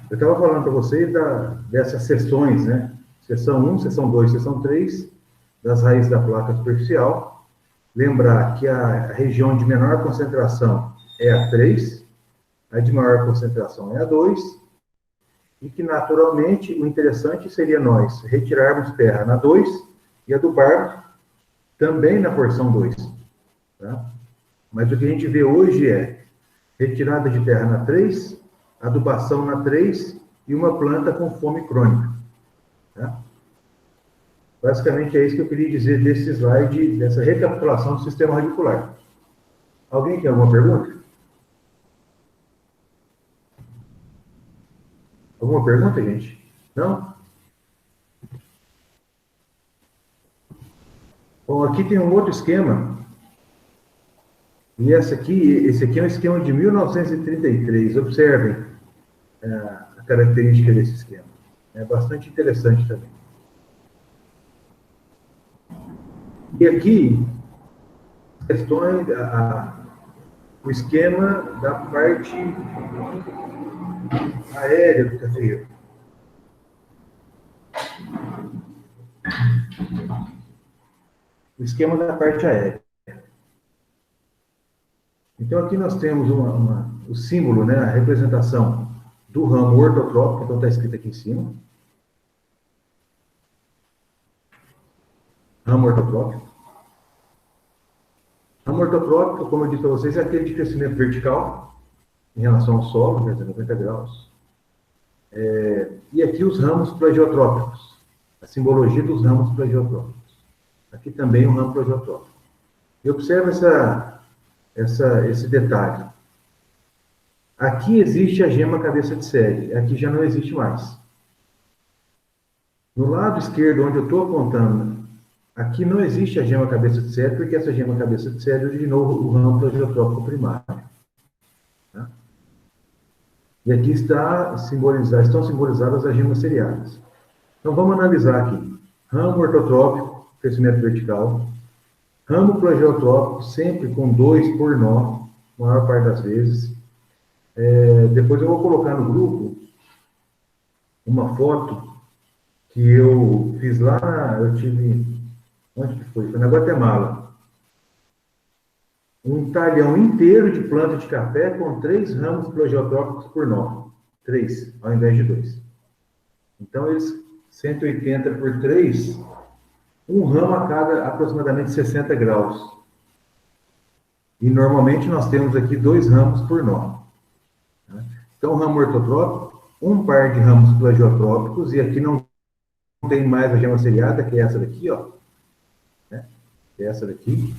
Eu estava falando para vocês dessas seções, né? Seção 1, seção 2, seção 3, das raízes da placa superficial. Lembrar que a região de menor concentração é a 3, a de maior concentração é a 2, e que, naturalmente, o interessante seria nós retirarmos terra na 2 e adubar também na porção 2. Tá? Mas o que a gente vê hoje é retirada de terra na 3, adubação na 3 e uma planta com fome crônica. Tá? Basicamente é isso que eu queria dizer desse slide, dessa recapitulação do sistema radicular. Alguém tem alguma pergunta? Alguma pergunta, gente? Não? Bom, aqui tem um outro esquema. E esse aqui é um esquema de 1933. Observem a característica desse esquema. É bastante interessante também. E aqui, questões, o esquema da parte aérea do cafeiro. O esquema da parte aérea. Então, aqui nós temos o símbolo, né, a representação do ramo ortotrópico, então está escrito aqui em cima. Ramo ortotrópico. Ramo ortotrópico, como eu disse para vocês, é aquele de crescimento vertical, em relação ao solo, quer dizer, 90 graus. E aqui os ramos plagiotrópicos, a simbologia dos ramos plagiotrópicos. Aqui também o ramo plagiotrópico. E observa esse detalhe. Aqui existe a gema cabeça de série, aqui já não existe mais. No lado esquerdo, onde eu estou apontando, aqui não existe a gema cabeça de série, porque essa gema cabeça de série originou o ramo plagiotrópico primário. Tá? E aqui estão simbolizadas as gemas seriadas. Então vamos analisar aqui. Ramo ortotrópico, crescimento vertical. Ramo plagiotrópico, sempre com 2 por nó, maior parte das vezes. Depois eu vou colocar no grupo uma foto que eu fiz lá, onde que foi? Foi na Guatemala. Um talhão inteiro de planta de café com 3 ramos plagiotrópicos por nó. 3, ao invés de 2. Então, eles, 180 por 3, um ramo a cada aproximadamente 60 graus. E, normalmente, nós temos aqui 2 ramos por nó. Então, ramo ortotrópico, um par de ramos plagiotrópicos, e aqui não tem mais a gema seriada, que é essa daqui, ó. Né? Que é essa daqui.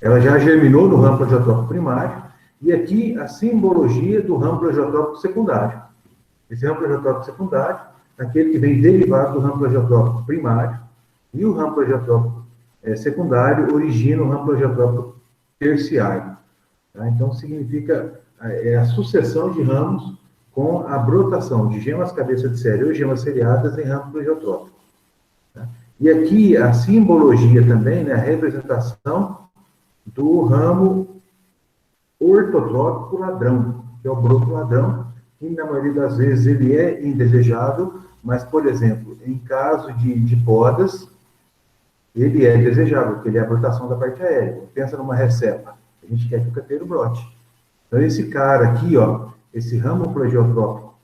Ela já germinou no ramo plagiotrópico primário, e aqui a simbologia do ramo plagiotrópico secundário. Esse ramo plagiotrópico secundário, aquele que vem derivado do ramo plagiotrópico primário, e o ramo plagiotrópico secundário origina o ramo plagiotrópico terciário. Tá? Então, significa a sucessão de ramos com a brotação de gemas cabeça de série ou gemas seriadas em ramo plagiotrópico. Tá? E aqui a simbologia também, né, a representação do ramo ortotrópico ladrão, que é o broto ladrão, que na maioria das vezes ele é indesejável, mas, por exemplo, em caso de podas, ele é desejável, porque ele é a brotação da parte aérea. Pensa numa recepa, a gente quer que o cafeiro brote. Então, esse cara aqui, ó, esse ramo plagiotrópico,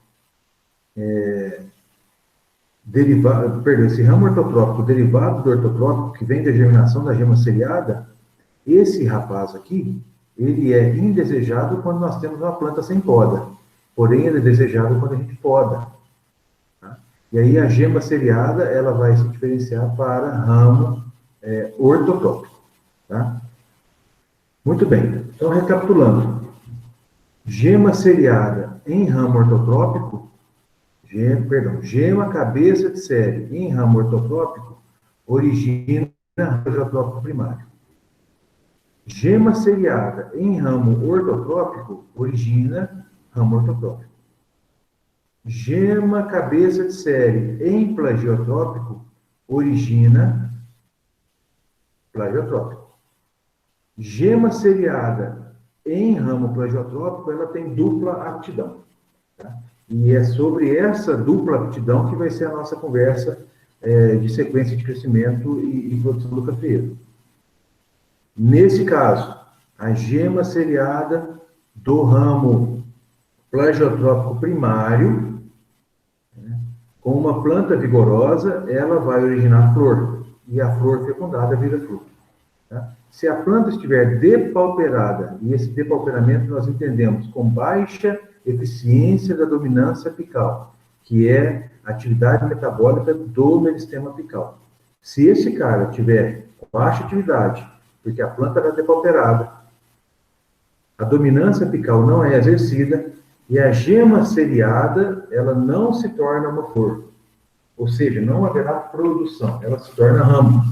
esse ramo ortotrópico derivado do ortotrópico, que vem da germinação da gema seriada, esse rapaz aqui, ele é indesejado quando nós temos uma planta sem poda. Porém, ele é desejado quando a gente poda. Tá? E aí, a gema seriada, ela vai se diferenciar para ramo ortotrópico. Tá? Muito bem. Então, recapitulando. Gema seriada em ramo ortotrópico, gema cabeça de série em ramo ortotrópico, origina ramo plagiotrópico primário. Gema seriada em ramo ortotrópico, origina ramo ortotrópico. Gema cabeça de série em plagiotrópico, origina plagiotrópico. Gema seriada em ramo plagiotrópico, ela tem dupla aptidão. Tá? E é sobre essa dupla aptidão que vai ser a nossa conversa de sequência de crescimento e produção do cafeeiro. Nesse caso, a gema seriada do ramo plagiotrópico primário, né, com uma planta vigorosa, ela vai originar flor, e a flor fecundada vira fruto. Tá? Se a planta estiver depauperada, e esse depauperamento nós entendemos com baixa eficiência da dominância apical, que é a atividade metabólica do meristema apical. Se esse cara tiver baixa atividade, porque a planta está depauperada, a dominância apical não é exercida, e a gema seriada, ela não se torna uma flor. Ou seja, não haverá produção, ela se torna ramo.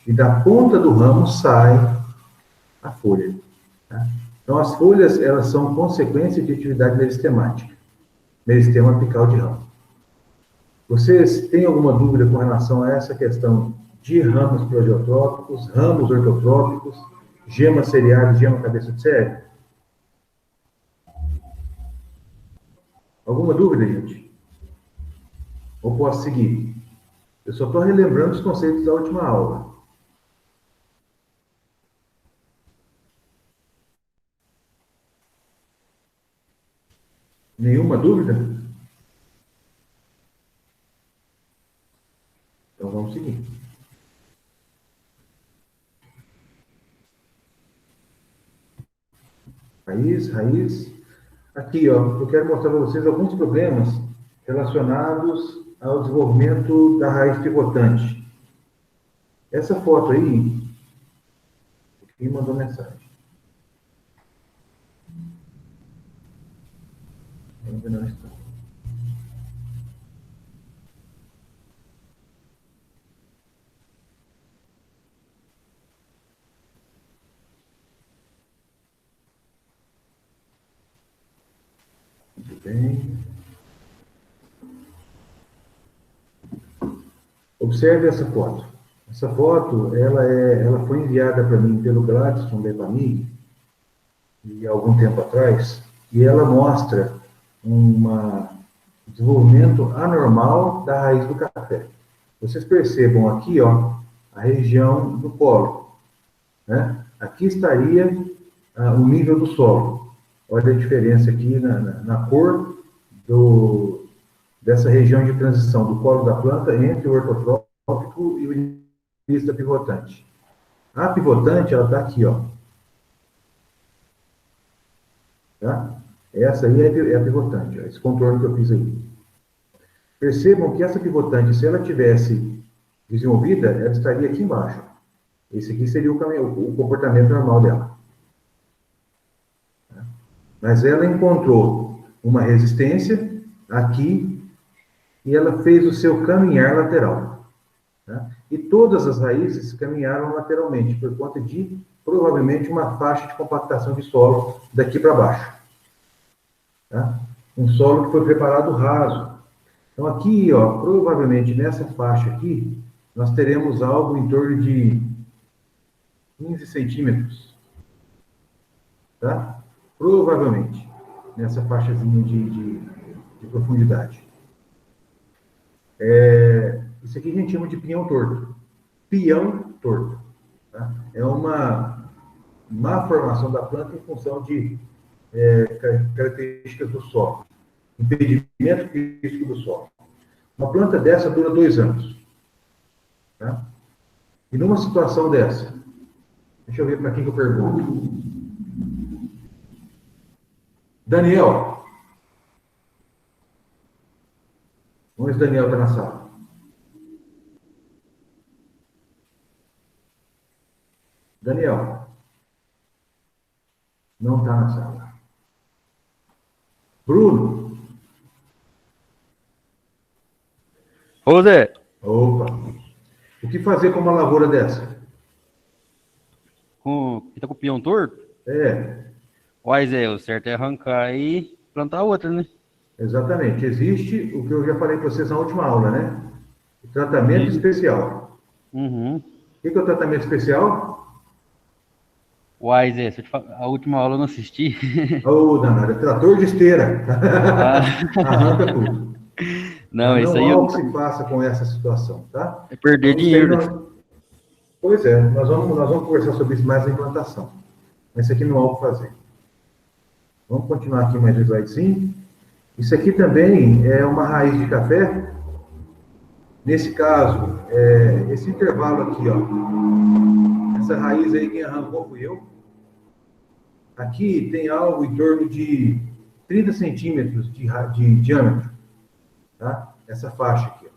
E da ponta do ramo sai a folha. Tá? Então, as folhas, elas são consequência de atividade meristemática, meristema apical de ramo. Vocês têm alguma dúvida com relação a essa questão de ramos plagiotrópicos, ramos ortotrópicos, gema seriada e gema cabeça de série? Alguma dúvida, gente? Ou posso seguir? Eu só estou relembrando os conceitos da última aula. Nenhuma dúvida? Então vamos seguir. Raiz, raiz. Aqui, ó, eu quero mostrar para vocês alguns problemas relacionados ao desenvolvimento da raiz pivotante. Essa foto aí, quem mandou mensagem? Ainda não está. Muito bem. Observe essa foto. Essa foto, ela foi enviada para mim pelo Gladson Lepamig, e algum tempo atrás, e ela mostra um desenvolvimento anormal da raiz do café. Vocês percebam aqui, ó, a região do polo, né? Aqui estaria o nível do solo. Olha a diferença aqui na cor dessa região de transição do polo da planta entre o ortotrópico e o início da pivotante. A pivotante, ela está aqui, ó. Tá? Essa aí é a pivotante, ó, esse contorno que eu fiz aí. Percebam que essa pivotante, se ela tivesse desenvolvida, ela estaria aqui embaixo. Esse aqui seria o comportamento normal dela. Tá? Mas ela encontrou uma resistência aqui e ela fez o seu caminhar lateral. Tá? E todas as raízes caminharam lateralmente por conta de, provavelmente, uma faixa de compactação de solo daqui para baixo. Tá? Um solo que foi preparado raso. Então, aqui, ó, provavelmente nessa faixa aqui, nós teremos algo em torno de 15 centímetros. Tá? Provavelmente, nessa faixazinha de profundidade. Isso aqui a gente chama de pinhão torto. Pião torto. Tá? É uma má formação da planta em função de características do solo. Impedimento físico do solo. Uma planta dessa dura 2 anos. Tá? E numa situação dessa, deixa eu ver para quem que eu pergunto. Daniel. Vamos ver se Daniel está na sala. Daniel. Não está na sala. Bruno. Ô, Zé. Opa. O que fazer com uma lavoura dessa? Que tá com o peão torto? Uai, Zé, o certo é arrancar e plantar outra, né? Exatamente. Existe o que eu já falei para vocês na última aula, né? O tratamento especial. Uhum. O que é o tratamento especial? Uai, Zé, se eu te falar, a última aula eu não assisti. Ô, danado, é trator de esteira. Ah, Arranca tudo. não, Mas isso não aí há o que se faça com essa situação, tá? é perder Então, isso aí dinheiro. pois é, nós vamos conversar sobre isso mais na implantação. Mas isso aqui não há o que fazer. Vamos continuar aqui mais devagarzinho. Isso aqui também é uma raiz de café. Nesse caso, esse intervalo aqui, ó, essa raiz aí quem arrancou fui eu. Aqui tem algo em torno de 30 centímetros de diâmetro, tá? Essa faixa aqui, ó.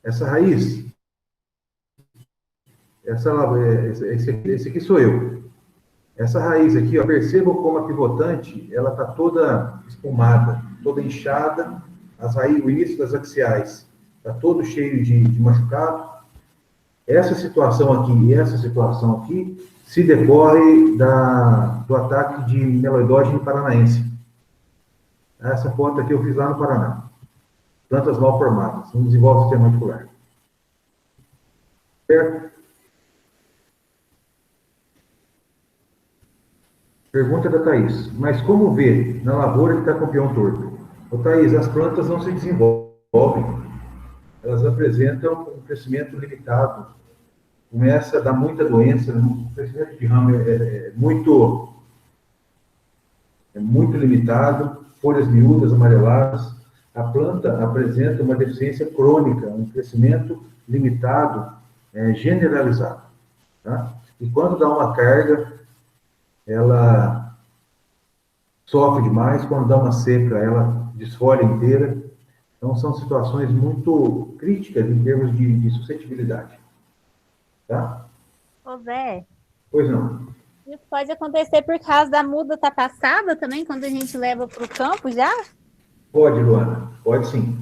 Essa raiz, esse aqui sou eu. Essa raiz aqui, ó, percebam como a pivotante, ela está toda espumada, toda inchada, o início das axiais está todo cheio de machucado. Essa situação aqui e essa situação aqui se decorre do ataque de meloidógeno paranaense. Essa planta aqui eu fiz lá no Paraná. Plantas mal formadas, não desenvolve sistema radicular. Certo? Pergunta da Thaís. Mas como ver na lavoura que está com o peão torto? Ô, Thaís, as plantas não se desenvolvem. Elas apresentam um crescimento limitado. Começa a dar muita doença. O crescimento de ramo é muito limitado. Folhas miúdas, amareladas. A planta apresenta uma deficiência crônica, um crescimento limitado, generalizado. Tá? E quando dá uma carga, ela sofre demais, quando dá uma seca, ela desfolha inteira. Então, são situações muito críticas em termos de suscetibilidade. Tá? Ô, Zé, Pois não. isso pode acontecer por causa da muda tá passada também, quando a gente leva para o campo já? Pode, Luana, pode sim.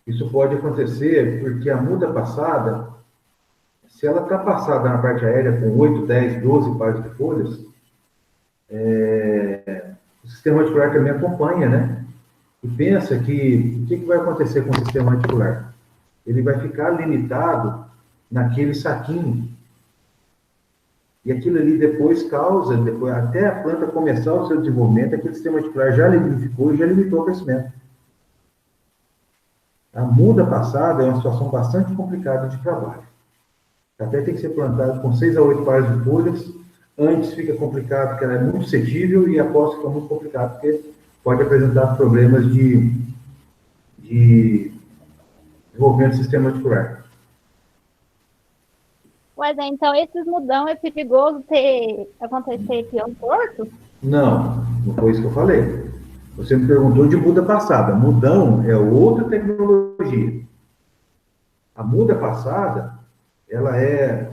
Isso pode acontecer porque a muda passada, se ela está passada na parte aérea com 8, 10, 12 pares de folhas, o sistema radicular também acompanha, né? E pensa que o que vai acontecer com o sistema radicular? Ele vai ficar limitado naquele saquinho. E aquilo ali depois causa, até a planta começar o seu desenvolvimento, aquele sistema radicular já lignificou e já limitou o crescimento. A muda passada é uma situação bastante complicada de trabalho. Até tem que ser plantado com 6 a 8 pares de folhas. Antes fica complicado, porque ela é muito cedível, e após fica muito complicado, porque pode apresentar problemas de desenvolvimento do sistema radicular. Pois é, então esses mudão é perigoso ter acontecer peão torto? Não, não foi isso que eu falei. Você me perguntou de muda passada. Mudão é outra tecnologia. A muda passada, ela é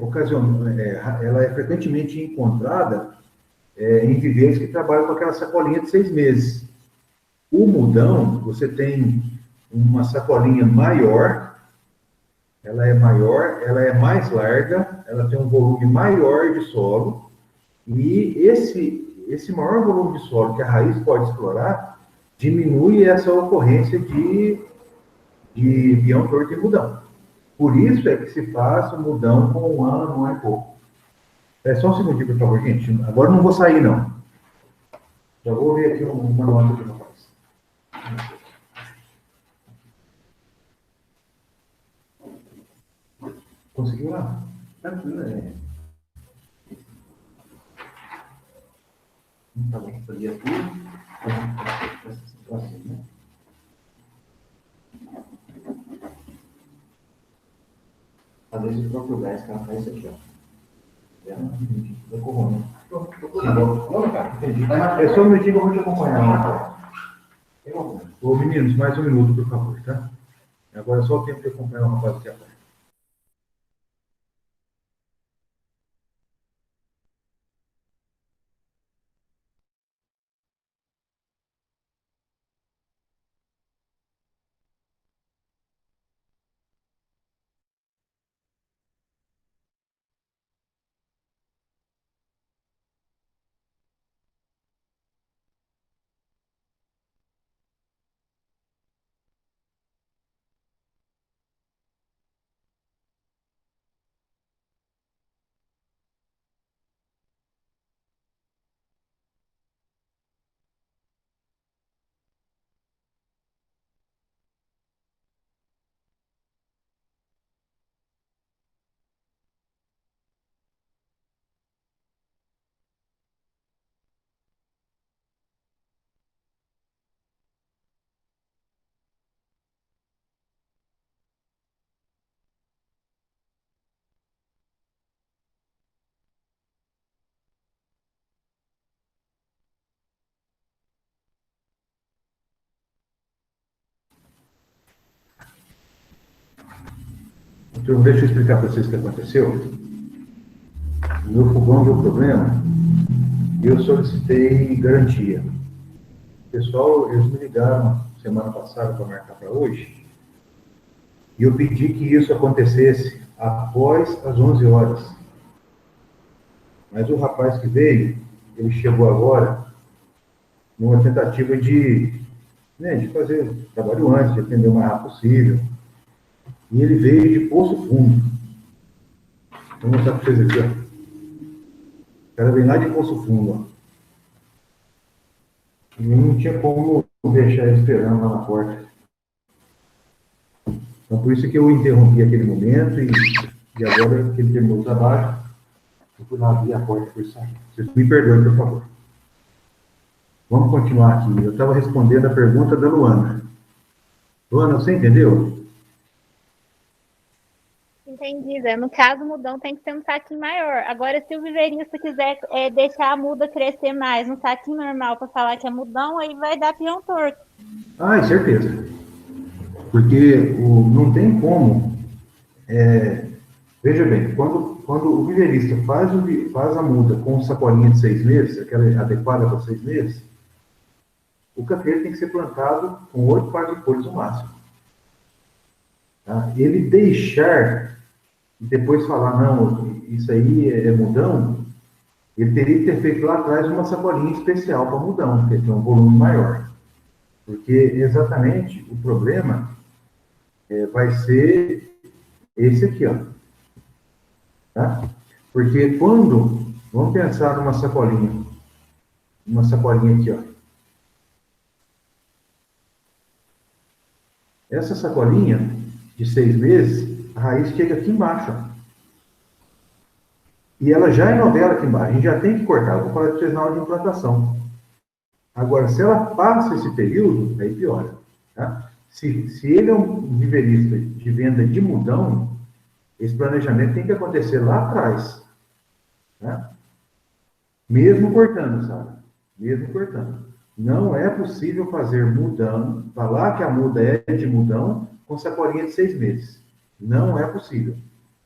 frequentemente encontrada em viveiros que trabalham com aquela sacolinha de 6 meses. O mudão, você tem uma sacolinha maior, ela é mais larga, ela tem um volume maior de solo, e esse maior volume de solo que a raiz pode explorar diminui essa ocorrência de peão torto e mudão. Por isso é que se faz o mudão com 1 ano, 1 ano e pouco. É só um segundinho, por favor, gente. Agora eu não vou sair, não. Já vou ver aqui uma nota de rapaz. Conseguiu lá? Tranquilo, né? Tá bom, fazia tudo. Essa situação, né? Às vezes o próprio gás que ela faz isso aqui, ó. Da corona. Não, cara, entendi. É só um minutinho que eu vou te acompanhar. Ô, meninos, mais um minuto, por favor, tá? Agora é só o tempo de acompanhar o rapaz aqui atrás. Então, deixa eu explicar para vocês o que aconteceu. O meu fogão deu problema e eu solicitei garantia. Pessoal, eles me ligaram semana passada para marcar para hoje, e eu pedi que isso acontecesse após as 11 horas. Mas o rapaz que veio, ele chegou agora numa tentativa de fazer o trabalho antes, de atender o mais rápido possível. E ele veio de Poço Fundo. Vou mostrar para vocês aqui, ó. O cara vem lá de Poço Fundo, ó. E não tinha como deixar ele esperando lá na porta. Então, por isso que eu interrompi aquele momento e agora que ele terminou o trabalho, eu fui lá abrir a porta por sair. Vocês me perdoem, por favor. Vamos continuar aqui. Eu estava respondendo a pergunta da Luana. Luana, você entendeu? Entendi, Zé. No caso, o mudão tem que ser um saquinho maior. Agora, se o viverista quiser deixar a muda crescer mais no saquinho normal para falar que é mudão, aí vai dar pião torto. Ah, é certeza. Porque não tem como. Veja bem, quando o viverista faz a muda com sacolinha de 6 meses, aquela adequada para 6 meses, o café tem que ser plantado com 8 pares de folhas no máximo. Tá? Ele deixar e depois falar, não, isso aí é mudão, ele teria que ter feito lá atrás uma sacolinha especial para mudão, porque tem um volume maior. Porque exatamente o problema vai ser esse aqui, ó. Tá? Porque quando, vamos pensar numa sacolinha aqui, ó. Essa sacolinha de 6 meses, a raiz chega aqui embaixo, ó. E ela já é novela aqui embaixo, a gente já tem que cortar, eu vou falar para vocês na hora de implantação. Agora, se ela passa esse período, aí piora. Tá? Se ele é um viverista de venda de mudão, esse planejamento tem que acontecer lá atrás. Tá? Mesmo cortando, sabe? Mesmo cortando. Não é possível fazer mudão, falar que a muda é de mudão com sacolinha de 6 meses. Não é possível.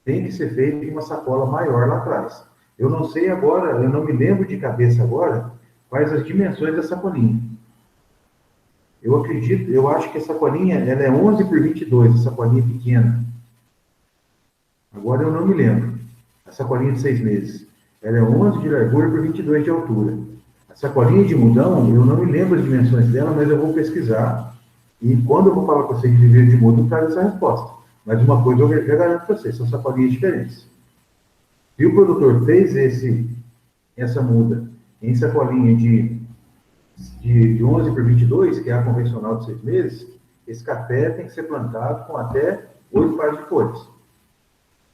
Tem que ser feito em uma sacola maior lá atrás. Eu não sei agora, eu não me lembro de cabeça agora, quais as dimensões da sacolinha. Eu acho que a sacolinha, ela é 11 por 22, a sacolinha pequena. Agora eu não me lembro. A sacolinha de 6 meses. Ela é 11 de largura por 22 de altura. A sacolinha de mudão, eu não me lembro as dimensões dela, mas eu vou pesquisar. E quando eu vou falar para você de viver de muda, eu trago essa resposta. Mas uma coisa eu já garanto para vocês, são sacolinhas diferentes. Se o produtor fez essa muda em sacolinha de 11 por 22, que é a convencional de 6 meses, esse café tem que ser plantado com até 8 pares de folhas.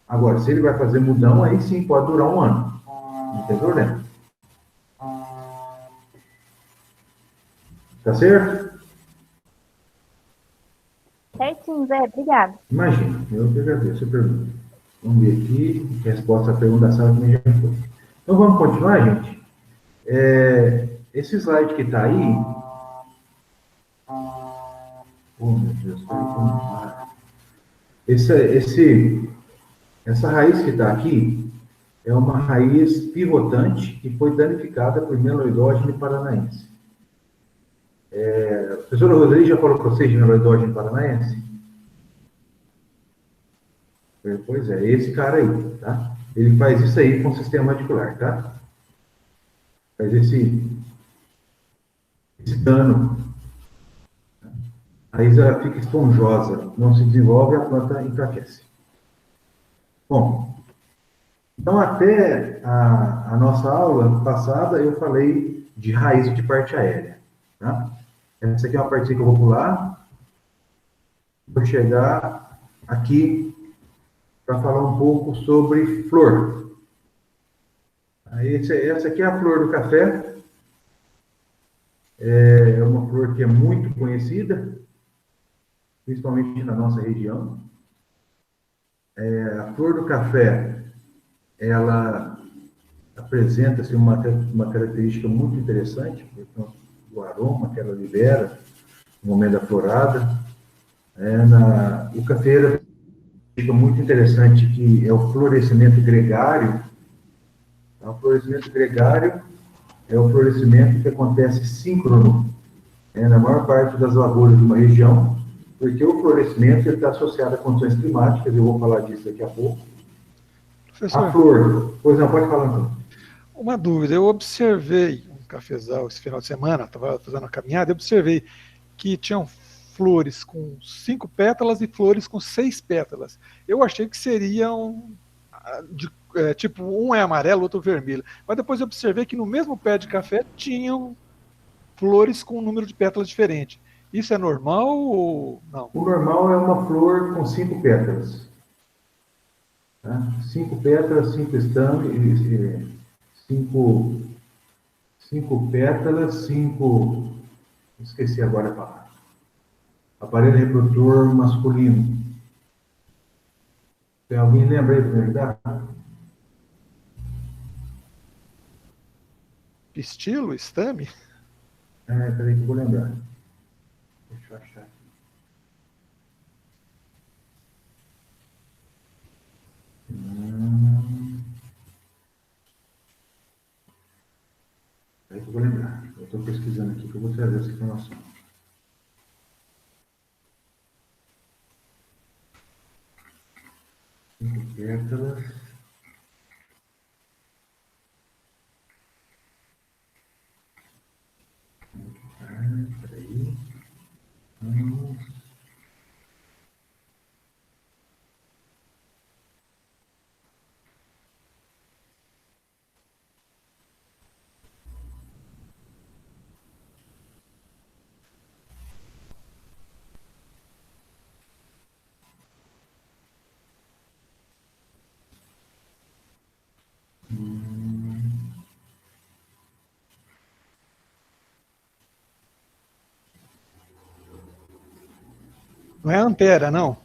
Agora, se ele vai fazer mudão, aí sim pode durar 1 ano. Não tem problema. Tá certo? Certinho, Zé. Obrigado. Imagina, eu que agradeço a pergunta. Vamos ver aqui, a resposta à pergunta da sala também já foi. Então vamos continuar, gente? Esse slide que está aí. Oh, meu Deus, essa raiz que está aqui é uma raiz pivotante que foi danificada por meloidógene paranaense. A professora Roseli já falou para vocês de meloidógene paranaense? Pois é, esse cara aí, tá? Ele faz isso aí com o sistema radicular, tá? Faz esse dano. A raiz ela fica esponjosa, não se desenvolve, a planta enfraquece. Bom, então até a nossa aula passada eu falei de raiz de parte aérea, tá? Essa aqui é uma parte que eu vou pular. Vou chegar aqui para falar um pouco sobre flor. Essa aqui é a flor do café. É uma flor que é muito conhecida, principalmente na nossa região. A flor do café, ela apresenta-se uma característica muito interessante, do aroma que ela libera no momento da florada. O cafeiro muito interessante que é o florescimento gregário. O florescimento gregário é o florescimento que acontece síncrono, na maior parte das lavouras de uma região, porque o florescimento está associado a condições climáticas, eu vou falar disso daqui a pouco. Professor, A flor, pois não, pode falar então. uma dúvida, eu observei um cafezal esse final de semana, estava fazendo uma caminhada, eu observei que tinham flores com 5 pétalas e flores com 6 pétalas. Eu achei que seriam tipo, um é amarelo, outro vermelho. Mas depois eu observei que no mesmo pé de café tinham flores com um número de pétalas diferente. Isso é normal ou não? O normal é uma flor com 5 pétalas. Tá? 5 pétalas, 5 estames, 5 pétalas, 5... Esqueci agora a palavra. Aparelho reprodutor masculino. Tem alguém lembra aí do verdade? Pistilo, estame? Peraí que eu vou lembrar. Deixa eu achar aqui. Peraí que eu vou lembrar. Eu estou pesquisando aqui que eu vou trazer essa informação. Pétalas. Peraí. Não é antera, não?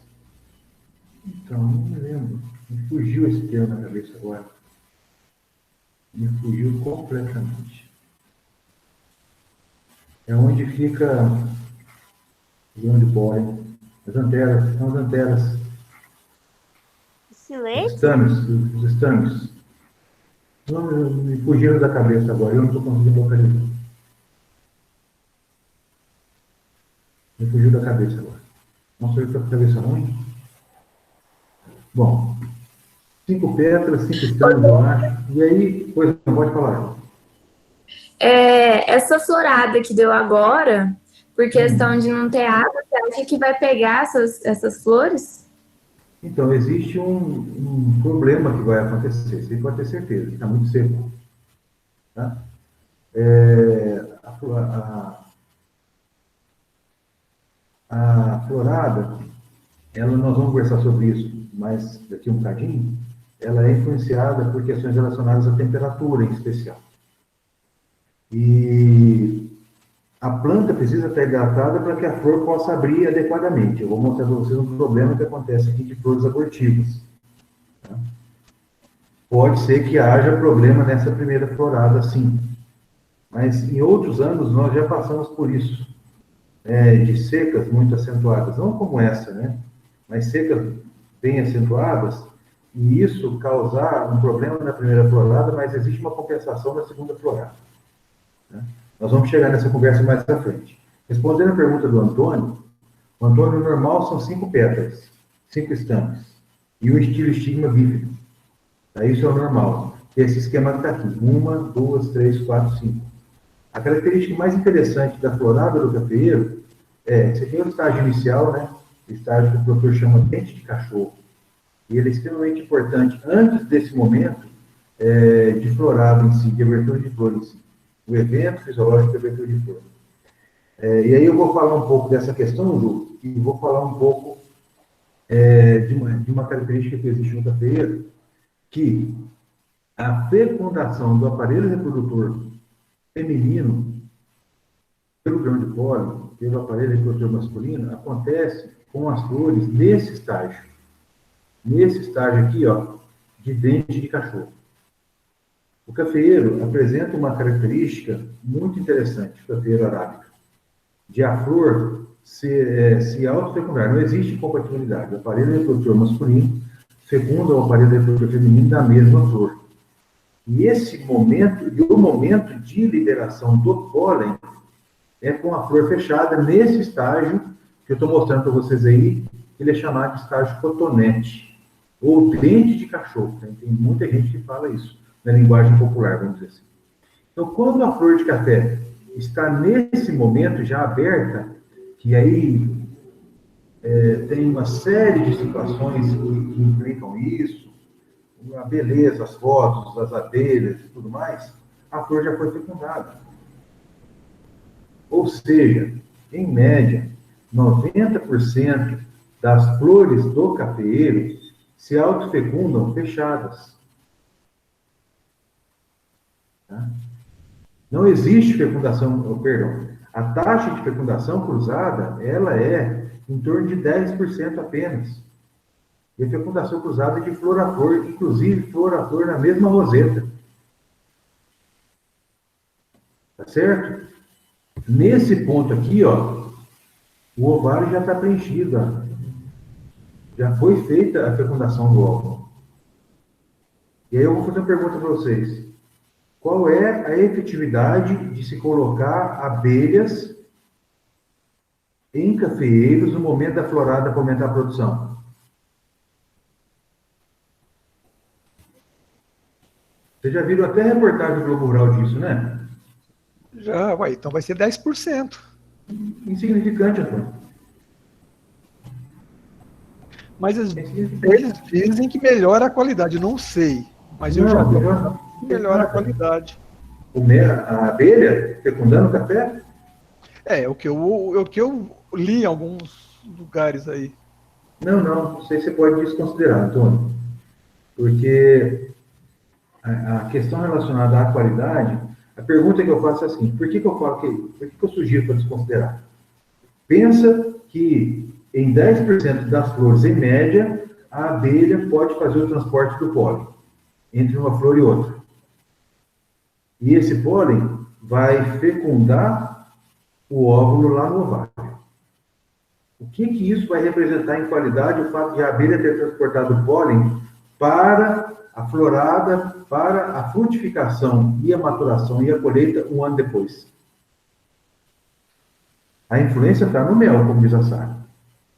Então, não me lembro. Me fugiu esse termo na cabeça agora. Me fugiu completamente. É onde fica o grão de pólen. As anteras, são as anteras. Silêncio? Os estames. Não, me fugiram da cabeça agora, eu não estou conseguindo localizar. Me fugiu da cabeça agora. Nossa, eu estou com a cabeça ruim. Bom, 5 pétalas, 5 estames, eu acho. E aí, pois não, pode falar. Essa florada que deu agora, por questão de não ter água, você acha que vai pegar essas flores? Então, existe um problema que vai acontecer, você pode ter certeza, que está muito seco. Tá? A florada, nós vamos conversar sobre isso mais daqui um bocadinho, ela é influenciada por questões relacionadas à temperatura em especial. E a planta precisa estar hidratada para que a flor possa abrir adequadamente. Eu vou mostrar para vocês um problema que acontece aqui de flores abortivas. Tá? Pode ser que haja problema nessa primeira florada, sim. Mas em outros anos nós já passamos por isso. De secas muito acentuadas, não como essa, né? Mas secas bem acentuadas, e isso causar um problema na primeira florada, mas existe uma compensação na segunda florada. Né? Nós vamos chegar nessa conversa mais à frente. Respondendo a pergunta do Antônio, o Antônio normal são 5 pétalas, 5 estames, e o estilo estigma bífido. Isso é o normal. Esse esquema que está aqui, 1, 2, 3, 4, 5. A característica mais interessante da florada do cafeeiro esse aqui é o estágio inicial, né? O estágio que o professor chama dente de cachorro. E ele é extremamente importante antes desse momento de florada em si, de abertura de flor em si. O evento fisiológico de abertura de flor. E aí eu vou falar um pouco dessa questão, Ju, e vou falar um pouco de uma característica que existe no cafeeiro, que a fecundação do aparelho reprodutor feminino pelo grão de pólen, pelo aparelho reprodutor masculino, acontece com as flores nesse estágio. Nesse estágio aqui, ó, de dente de cachorro. O cafeeiro apresenta uma característica muito interessante, o cafeeiro arábica, de a flor se autofecundar. Não existe compatibilidade. O aparelho reprodutor masculino fecunda o aparelho reprodutor feminino da mesma flor. E esse momento, e o momento de liberação do pólen é com a flor fechada, nesse estágio que eu estou mostrando para vocês aí, ele é chamado de estágio cotonete, ou dente de cachorro. Né? Tem muita gente que fala isso, na linguagem popular, vamos dizer assim. Então, quando a flor de café está nesse momento já aberta, que aí tem uma série de situações que implicam isso, a beleza, as fotos, as abelhas e tudo mais, a flor já foi fecundada. Ou seja, em média, 90% das flores do cafeeiro se autofecundam fechadas. Tá? Não existe fecundação, perdão, a taxa de fecundação cruzada, ela é em torno de 10% apenas. E a fecundação cruzada é de flor a flor, inclusive flor a flor na mesma roseta. Tá certo? Nesse ponto aqui, ó, o ovário já está preenchido. Ó. Já foi feita a fecundação do óvulo. E aí eu vou fazer uma pergunta para vocês. Qual é a efetividade de se colocar abelhas em cafeeiros no momento da florada para aumentar a produção? Vocês já viram até reportagem do Globo Rural disso, né? Já, então vai ser 10%. Insignificante, Antônio. Mas eles dizem que melhora a qualidade, não sei. Mas eu já vi que melhora a qualidade. A abelha fecundando o café? É o que eu li em alguns lugares aí. Não sei se você pode desconsiderar, Antônio. Porque a questão relacionada à qualidade, a pergunta que eu faço é assim, por que eu falo por que eu sugiro para desconsiderar? Pensa que em 10% das flores, em média, a abelha pode fazer o transporte do pólen entre uma flor e outra. E esse pólen vai fecundar o óvulo lá no ovário. O que isso vai representar em qualidade, o fato de a abelha ter transportado o pólen para a florada, para a frutificação e a maturação e a colheita um ano depois? A influência está no mel, como diz a Sara.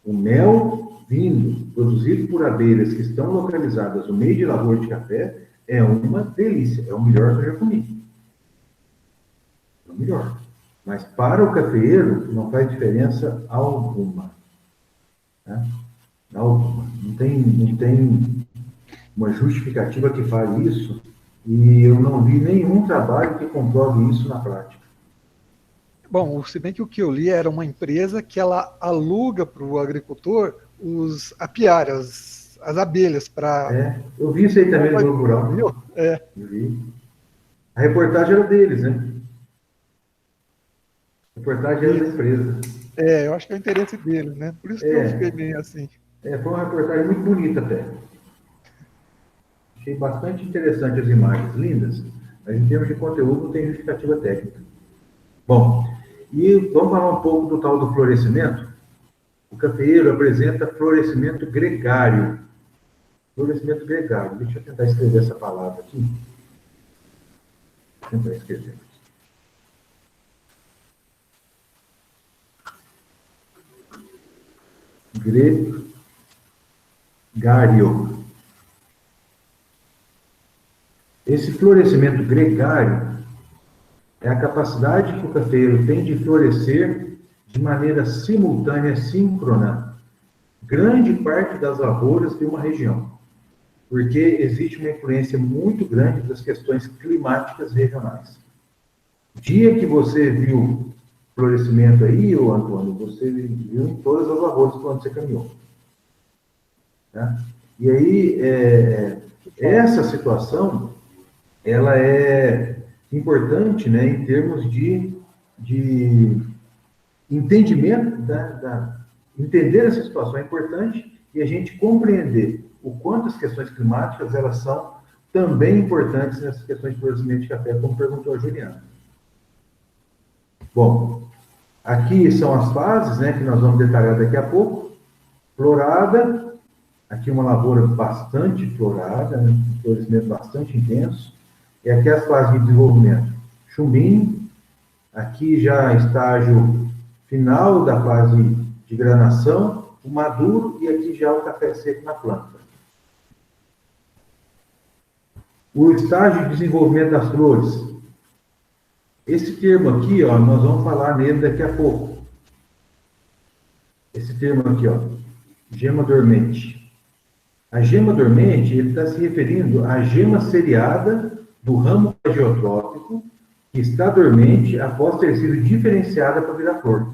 O mel vindo, produzido por abelhas que estão localizadas no meio de lavoura de café, é uma delícia, é o melhor que eu já comi. É o melhor. Mas para o cafeeiro não faz diferença alguma. Né? Alguma. Não tem uma justificativa que fale isso, e eu não vi nenhum trabalho que comprove isso na prática. Bom, se bem que o que eu li era uma empresa que ela aluga para o agricultor os apiários, as abelhas para... eu vi isso aí também no Globo Rural. Viu? Eu vi. A reportagem era deles, né? A reportagem era da empresa. Eu acho que é o interesse deles, né? Por isso que eu fiquei meio assim. Foi uma reportagem muito bonita até. Achei bastante interessante as imagens, lindas, mas em termos de conteúdo não tem justificativa técnica. Bom, e vamos falar um pouco do tal do florescimento? O cafeeiro apresenta florescimento gregário. Florescimento gregário. Deixa eu tentar escrever essa palavra aqui. Vou tentar escrever. Gregário. Esse florescimento gregário é a capacidade que o cafeeiro tem de florescer de maneira simultânea, síncrona, grande parte das lavouras de uma região, porque existe uma influência muito grande das questões climáticas regionais. O dia que você viu florescimento aí, ô Antônio, você viu em todas as lavouras quando você caminhou. Tá? E aí, essa situação, ela é importante, né, em termos de entendimento, entender essa situação é importante e a gente compreender o quanto as questões climáticas elas são também importantes nessas questões de florescimento de café, como perguntou a Juliana. Bom, Aqui são as fases, né, que nós vamos detalhar daqui a pouco. Florada, aqui uma lavoura bastante florada, né, um florescimento bastante intenso. E aqui as fases de desenvolvimento. Chumbinho, aqui já estágio final da fase de granação, o maduro, e aqui já o café seco na planta. O estágio de desenvolvimento das flores. Esse termo aqui, ó, nós vamos falar nele daqui a pouco. Esse termo aqui, ó, gema dormente. A gema dormente, ele está se referindo à gema seriada do ramo geotrópico que está dormente após ter sido diferenciada para virar flor.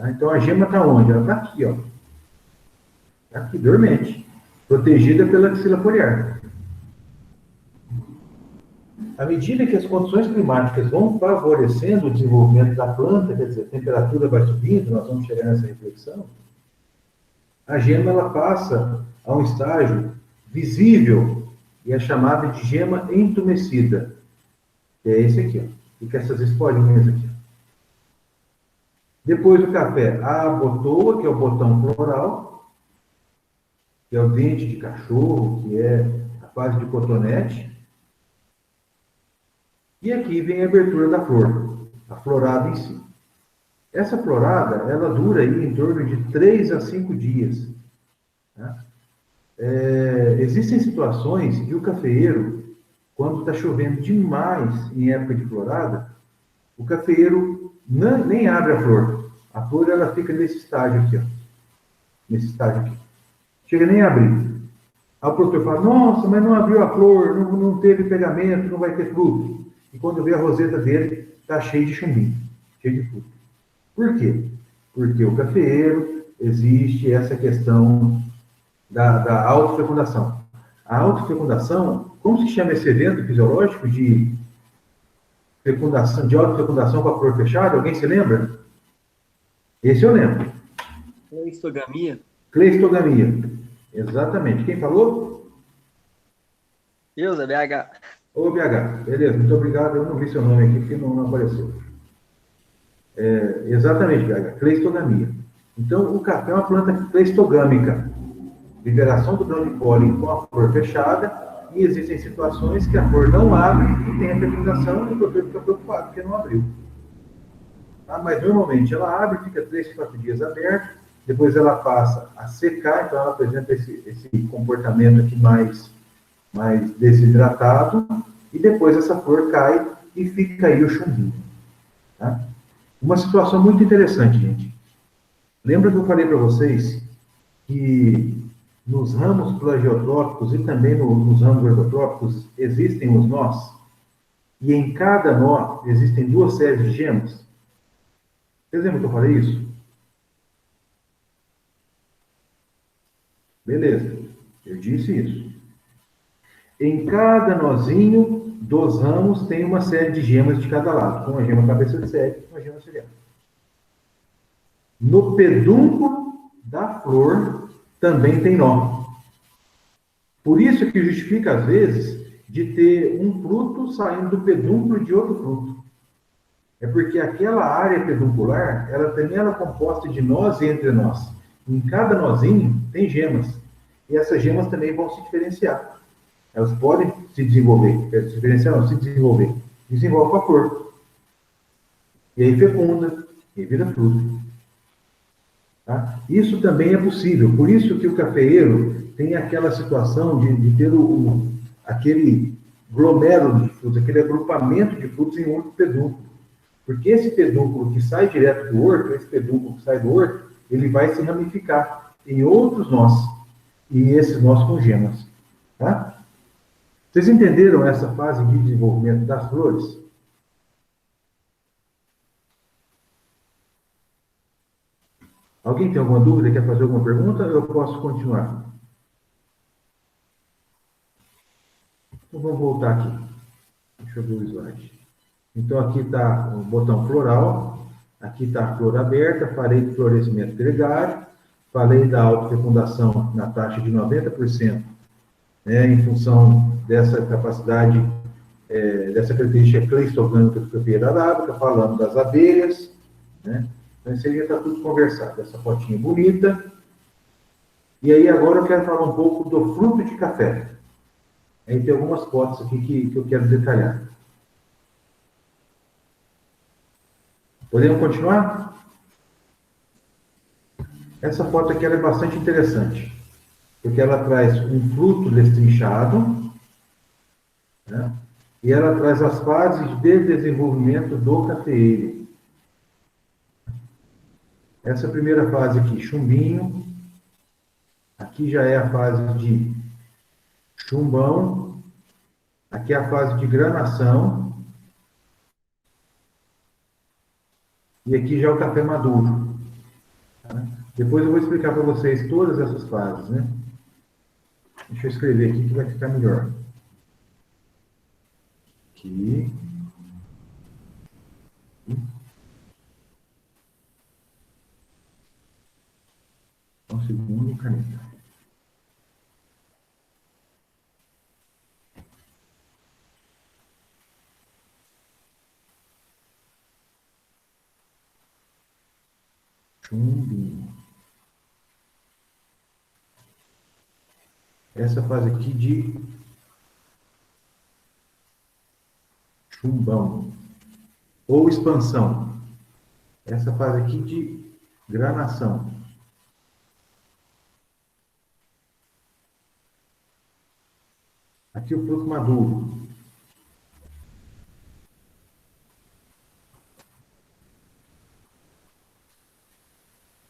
Então, a gema está onde? Ela está aqui, ó. Está aqui, dormente. Protegida pela axila foliar. À medida que as condições climáticas vão favorecendo o desenvolvimento da planta, quer dizer, a temperatura vai subindo, nós vamos chegar nessa reflexão, a gema ela passa a um estágio visível e é chamada de gema entumecida. Que é esse aqui, ó. Fica essas espolinhas aqui. Depois do café, a botoa, que é o botão floral, que é o dente de cachorro, que é a fase de cotonete. E aqui vem a abertura da flor, a florada em si. Essa florada, ela dura aí em torno de 3 a 5 dias. Né? Existem situações que o cafeeiro, quando está chovendo demais em época de florada, o cafeeiro nem abre a flor. A flor, ela fica nesse estágio aqui, ó. Nesse estágio aqui. Chega nem a abrir. Aí o produtor fala, nossa, mas não abriu a flor, não teve pegamento, não vai ter fruto. E quando vê a roseta dele, está cheio de chumbinho, cheio de fruto. Por quê? Porque o cafeeiro, existe essa questão da autofecundação. A autofecundação, como se chama esse evento fisiológico de fecundação, de autofecundação com a flor fechada? Alguém se lembra? Esse eu lembro. Cleistogamia. Cleistogamia. Exatamente. Quem falou? Eu, Zé BH. Ô, BH, beleza, muito obrigado. Eu não vi seu nome aqui, porque não apareceu. Exatamente, BH, cleistogamia. Então, o café é uma planta cleistogâmica. Liberação do grão de pólen com a flor fechada, e existem situações que a flor não abre e tem a fecundação, e o produtor fica preocupado porque não abriu. Mas, normalmente, ela abre, fica 3, 4 dias aberta, depois ela passa a secar, então ela apresenta esse comportamento aqui mais desidratado, e depois essa flor cai e fica aí o chumbinho. Tá? Uma situação muito interessante, gente. Lembra que eu falei para vocês que nos ramos plagiotrópicos e também nos ramos ergotrópicos existem os nós? E em cada nó existem 2 séries de gemas? Vocês lembram que eu falei isso? Beleza, eu disse isso. Em cada nozinho dos ramos tem uma série de gemas de cada lado, com a gema cabeça de série e uma gema seriada. No pedúnculo da flor também tem nó. Por isso que justifica, às vezes, de ter um fruto saindo do pedúnculo de outro fruto. É porque aquela área peduncular, ela também é composta de nós e entre nós. Em cada nozinho tem gemas. E essas gemas também vão se diferenciar. Elas podem se desenvolver. Se diferenciar, não, se desenvolver. Desenvolve com a flor. E aí fecunda, e vira fruto. Tá? Isso também é possível. Por isso que o cafeeiro tem aquela situação de ter aquele glomérulo de frutos, aquele agrupamento de frutos em um único pedúnculo. Porque esse pedúnculo que sai direto do horto, esse pedúnculo que sai do horto, ele vai se ramificar em outros nós. E esses nós com gemas. Tá? Vocês entenderam essa fase de desenvolvimento das flores? Alguém tem alguma dúvida? Quer fazer alguma pergunta? Eu posso continuar. Então, vamos voltar aqui. Deixa eu ver o slide. Então, aqui está o botão floral. Aqui está a flor aberta. Falei de florescimento gregário. Falei da autofecundação na taxa de 90%, né, em função dessa capacidade, dessa característica cleistogâmica do cafeeiro arábica. Falamos das abelhas. né? Então, isso aí está tudo conversado. Essa fotinha bonita. E aí, agora eu quero falar um pouco do fruto de café. Aí tem algumas fotos aqui que eu quero detalhar. Podemos continuar? Essa foto aqui ela é bastante interessante, porque ela traz um fruto destrinchado, né? E ela traz as fases de desenvolvimento do cafeeiro. Essa primeira fase aqui, chumbinho. Aqui já é a fase de chumbão. Aqui é a fase de granação. E aqui já é o café maduro. Tá? Depois eu vou explicar para vocês todas essas fases, né? Deixa eu escrever aqui que vai ficar melhor. Aqui. Um segundo, caneta. Chumbinho. Essa fase aqui de chumbão ou expansão. Essa fase aqui de granação. Aqui o fruto maduro.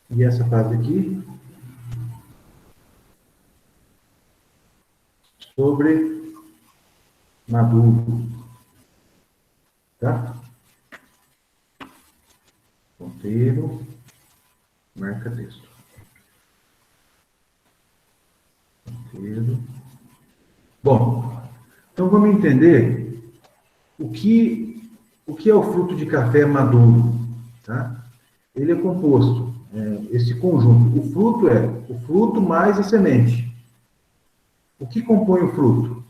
E essa fase aqui sobre maduro. Tá? Ponteiro, marca texto. Ponteiro. Bom, então vamos entender o que é o fruto de café maduro, tá? Ele é composto, esse conjunto. O fruto é o fruto mais a semente. O que compõe o fruto?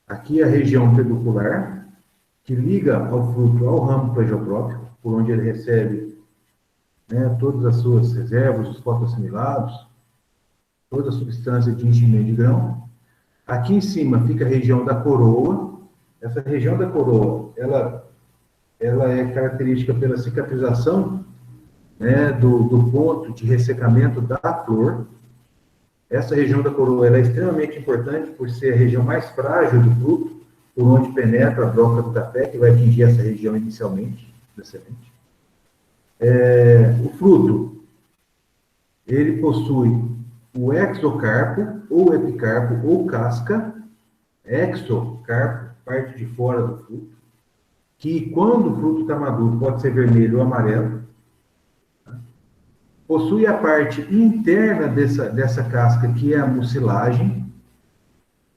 Aqui é a região peduncular, que liga ao fruto ao ramo plagiocrópio, por onde ele recebe, né, todas as suas reservas, os fotoassimilados, toda a substância de enchimento de grão. Aqui em cima fica a região da coroa. Essa região da coroa, ela é característica pela cicatrização, né, do ponto de ressecamento da flor. Essa região da coroa ela é extremamente importante por ser a região mais frágil do fruto, por onde penetra a broca do café, que vai atingir essa região inicialmente da semente. O fruto, ele possui o exocarpo, ou epicarpo, ou casca. Exocarpo, parte de fora do fruto, que quando o fruto está maduro pode ser vermelho ou amarelo. Possui a parte interna dessa casca, que é a mucilagem,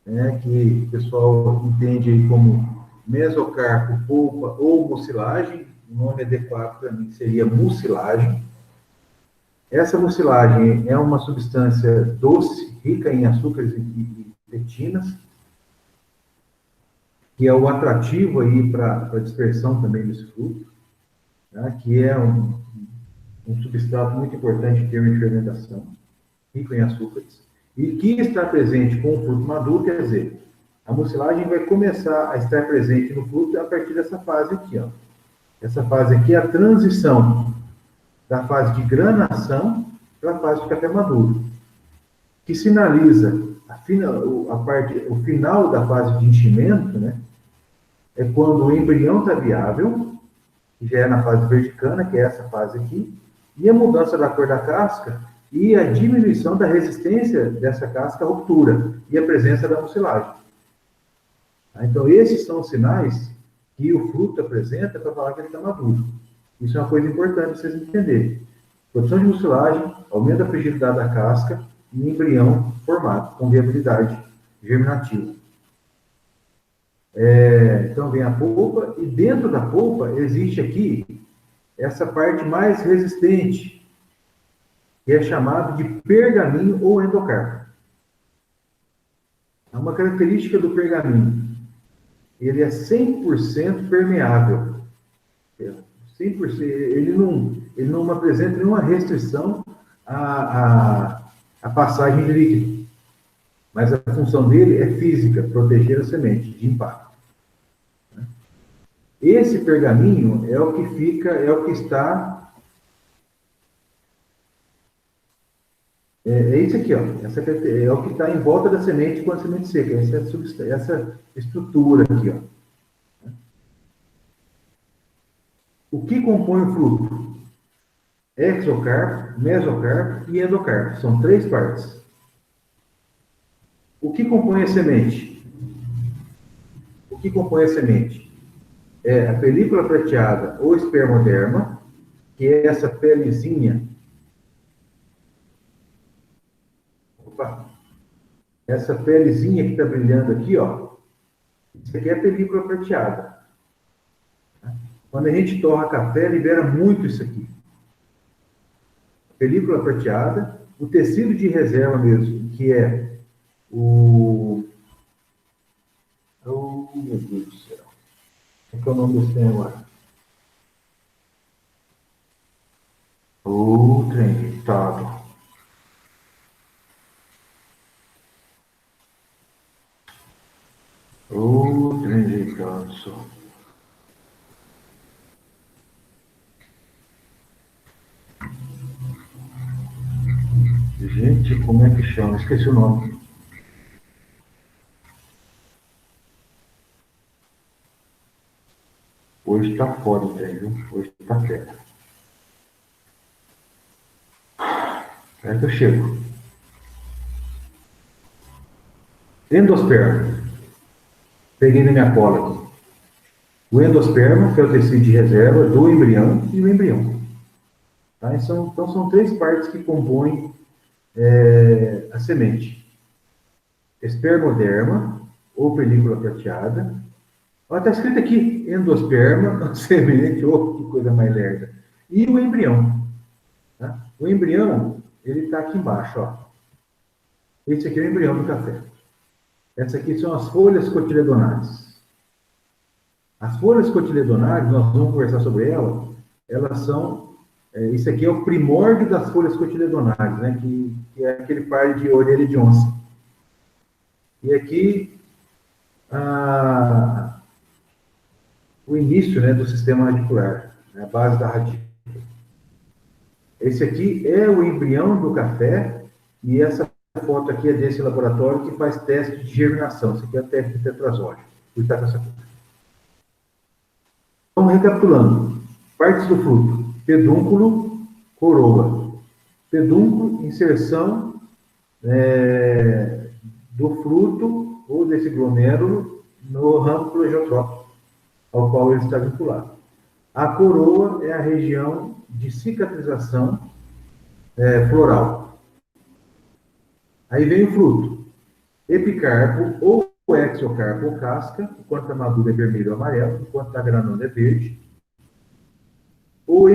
né, que o pessoal entende aí como mesocarpo, polpa ou mucilagem. O nome adequado para mim seria mucilagem. Essa mucilagem é uma substância doce, rica em açúcares e pectinas, que é o atrativo aí para a dispersão também desse fruto, né, que é um substrato muito importante em termos de fermentação, rico em açúcares, e que está presente com o fruto maduro, quer dizer, a mucilagem vai começar a estar presente no fruto a partir dessa fase aqui, ó. Essa fase aqui é a transição da fase de granação para a fase de café maduro, que sinaliza o final da fase de enchimento, né? É quando o embrião está viável, que já é na fase verdicana, que é essa fase aqui, e a mudança da cor da casca e a diminuição da resistência dessa casca à ruptura e a presença da mucilagem. Então, esses são os sinais que o fruto apresenta para falar que ele está maduro. Isso é uma coisa importante vocês entenderem. Produção de mucilagem, aumento da fragilidade da casca e embrião formado, com viabilidade germinativa. Então, vem a polpa, e dentro da polpa existe aqui essa parte mais resistente, que é chamada de pergaminho ou endocarpo. É uma característica do pergaminho. Ele é 100% permeável. 100%, ele não apresenta nenhuma restrição à passagem de líquido. Mas a função dele é física, proteger a semente de impacto. Esse pergaminho é o que fica, é o que está... É isso aqui, ó. É o que está em volta da semente quando a semente seca. Essa estrutura aqui, ó. O que compõe o fruto? Exocarpo, mesocarpo e endocarpo. São 3 partes. O que compõe a semente? O que compõe a semente? É a película prateada ou espermoderma, que é essa pelezinha. Opa! Essa pelezinha que está brilhando aqui, ó. Isso aqui é a película prateada. Quando a gente torra café, libera muito isso aqui. Película prateada, o tecido de reserva mesmo, que é meu Deus do céu. Qual é o nome desse trem agora? O trem ditado. O trem ditado só. Gente, como é que chama? Esqueci o nome. Hoje está fora o trem, viu? Hoje está quieto. É que eu chego. Endosperma. Peguei na minha cola aqui. O endosperma, que é o tecido de reserva do embrião, e o embrião. Tá? Então são 3 partes que compõem a semente. Espermoderma, ou película prateada. Olha, está escrito aqui, endosperma, semente, que coisa mais lerda. E o embrião. Tá? O embrião, ele está aqui embaixo, ó. Esse aqui é o embrião do café. Essas aqui são as folhas cotiledonares. As folhas cotiledonares, nós vamos conversar sobre elas, elas são... isso aqui é o primórdio das folhas cotiledonares, né? Que é aquele par de orelha de onça. E aqui, o início, né, do sistema radicular, né, a base da radícula. Esse aqui é o embrião do café, e essa foto aqui é desse laboratório que faz teste de germinação. Esse aqui é o teste de tetrazóide. Cuidado com essa coisa. Então, recapitulando. Partes do fruto. Pedúnculo, coroa. Pedúnculo, inserção do fruto ou desse glomérulo no ramo plegiotrópico ao qual ele está vinculado. A coroa é a região de cicatrização floral. Aí vem o fruto. Epicarpo ou exocarpo ou casca, enquanto está maduro é vermelho ou amarelo, enquanto está granulado é verde. O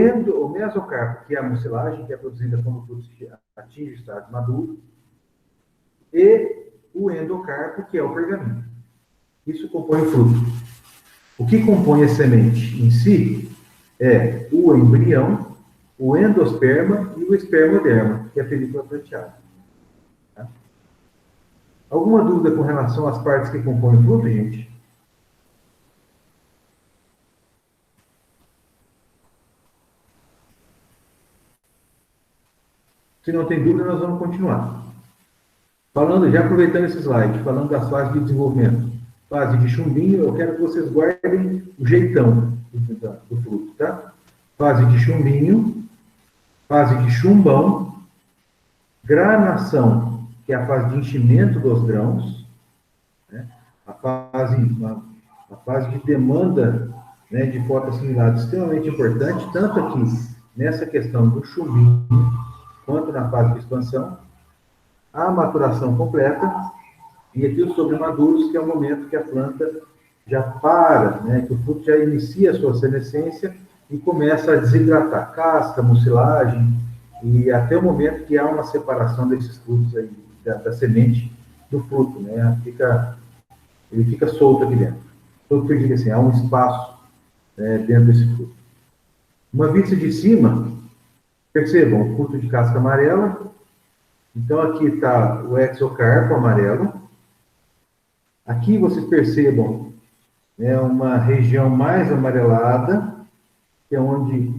mesocarpo, que é a mucilagem, que é produzida quando o fruto atinge o estado maduro. E o endocarpo, que é o pergaminho. Isso compõe o fruto. O que compõe a semente em si é o embrião, o endosperma e o espermoderma, que é a película prateada. Tá? Alguma dúvida com relação às partes que compõem o fruto, gente? Se não tem dúvida, nós vamos continuar. Falando, já aproveitando esse slide, falando das fases de desenvolvimento. Fase de chumbinho, eu quero que vocês guardem o jeitão do fruto, tá? Fase de chumbinho, fase de chumbão, granação, que é a fase de enchimento dos grãos, né? a fase de demanda, né, de fotoassimilado extremamente importante, tanto aqui nessa questão do chumbinho, quanto na fase de expansão, a maturação completa, e aqui os sobremaduros, que é o momento que a planta já para, né, que o fruto já inicia a sua senescência e começa a desidratar casca, mucilagem, e até o momento que há uma separação desses frutos aí, da semente do fruto, né, ele fica solto aqui dentro. Então, eu digo assim, há um espaço, né, dentro desse fruto. Uma vista de cima, percebam, o fruto de casca amarela. Então, aqui está o exocarpo amarelo. Aqui vocês percebam, é uma região mais amarelada, que é onde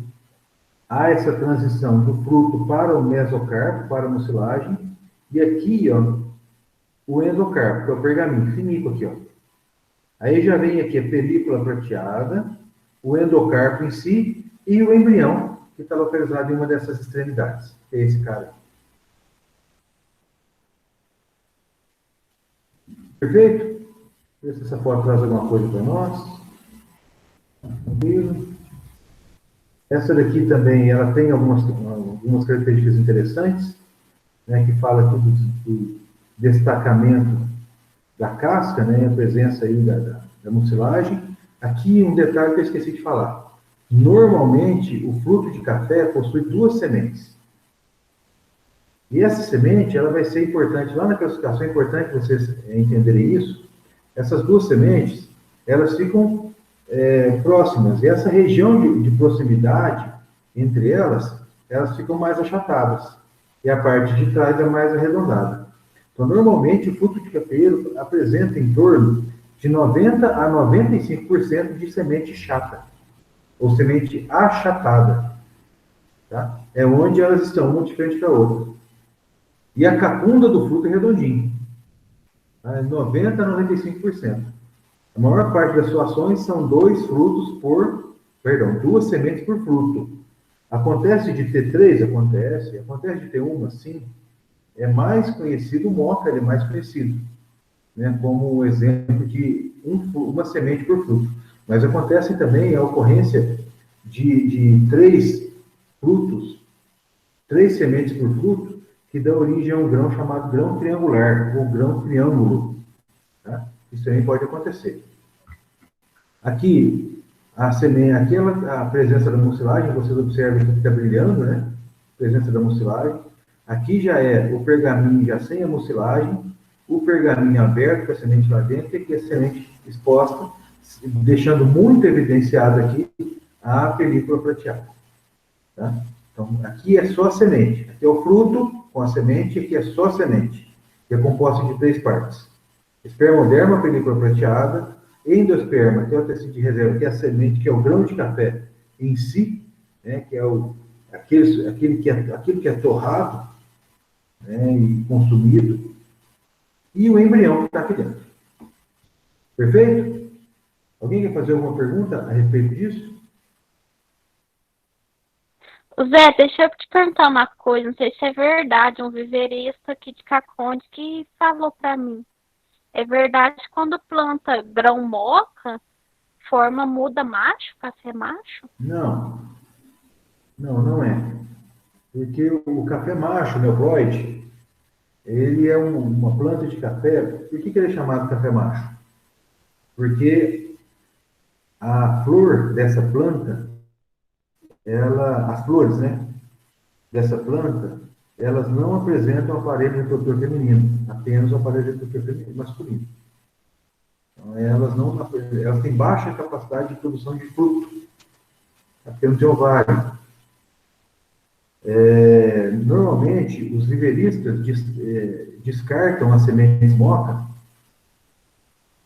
há essa transição do fruto para o mesocarpo, para a mucilagem. E aqui, ó, o endocarpo, que é o pergaminho, finico aqui, ó. Aí já vem aqui a película prateada, o endocarpo em si e o embrião, que está localizado em uma dessas extremidades, que é esse cara. Perfeito? Vê se essa foto traz alguma coisa para nós. Tranquilo. Essa daqui também, ela tem algumas características interessantes, né, que fala aqui do destacamento da casca, né, a presença aí da mucilagem. Aqui um detalhe que eu esqueci de falar. Normalmente, o fruto de café possui 2 sementes. E essa semente, ela vai ser importante, lá na classificação é importante vocês entenderem isso. Essas 2 sementes, elas ficam próximas. E essa região de proximidade entre elas ficam mais achatadas. E a parte de trás é mais arredondada. Então, normalmente, o fruto de cafeiro apresenta em torno de 90% a 95% de semente chata, ou semente achatada. Tá? É onde elas estão, uma de frente para a outra. E a cacunda do fruto é redondinho. Tá? 90% a 95%. A maior parte das suas ações são 2 sementes por fruto. Acontece de ter 3? Acontece. Acontece de ter uma? Sim. É mais conhecido o moca, ele é mais conhecido, né, como exemplo de uma semente por fruto. Mas acontece também a ocorrência de 3 frutos, 3 sementes por fruto, que dá origem a um grão chamado grão triangular, ou grão triângulo. Tá? Isso também pode acontecer. Aqui, a presença da mucilagem, vocês observam que está brilhando, né? Presença da mucilagem. Aqui já é o pergaminho já sem a mucilagem, o pergaminho aberto com a semente lá dentro e aqui a semente exposta, deixando muito evidenciada aqui a película prateada. Tá? Então, aqui é só a semente. Aqui é o fruto com a semente, aqui é só a semente, que é composta de 3 partes. Espermoderma, película prateada, endosperma, que é o tecido de reserva, que é a semente, que é o grão de café em si, né, que é aquele que é torrado, né, e consumido, e o embrião que está aqui dentro. Perfeito? Alguém quer fazer alguma pergunta a respeito disso? Zé, deixa eu te perguntar uma coisa, não sei se é verdade, um viveirista aqui de Caconde que falou para mim. É verdade que quando planta grão moca, forma muda macho, café macho? Não. Não é. Porque o café macho, neoploide, ele é uma planta de café. Por que ele é chamado café macho? Porque a flor dessa planta, as flores, né, dessa planta, elas não apresentam aparelho reprodutor feminino, apenas o aparelho reprodutor masculino. Então, elas têm baixa capacidade de produção de fruto, apenas de ovário. Normalmente, os viveiristas descartam as sementes moca,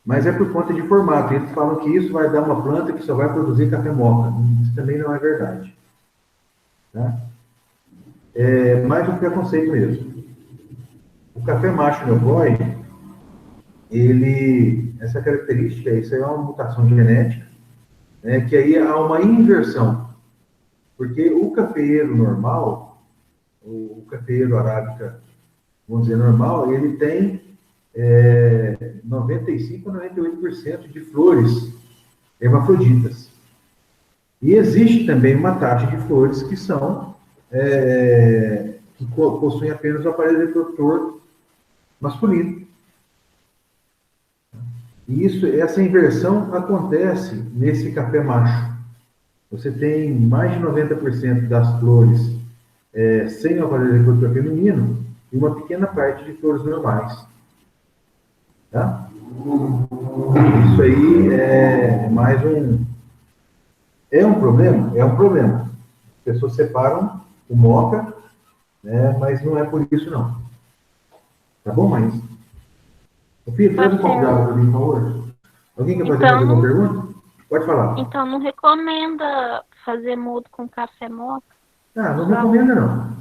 mas é por conta de formato. Eles falam que isso vai dar uma planta que só vai produzir café moca. Isso também não é verdade. Tá? É mais um preconceito mesmo. O café macho neoploide, essa característica, isso aí é uma mutação genética, né, que aí há uma inversão. Porque o cafeeiro normal, o cafeeiro arábica, vamos dizer, normal, ele tem 95% a 98% de flores hermafroditas. E existe também uma taxa de flores que são que possuem apenas o aparelho reprodutor masculino. E essa inversão acontece nesse café macho. Você tem mais de 90% das flores sem o aparelho reprodutor feminino e uma pequena parte de flores normais. Tá? Isso aí é mais um... É um problema? É um problema. pessoas separam o moca, né? Mas não é por isso, não. Tá bom, Maís? Ô, filho, traz um copo d'água para mim, por favor. Alguém quer fazer mais alguma pergunta? Pode falar. Então não recomenda fazer mudo com café moca? Não recomenda, não.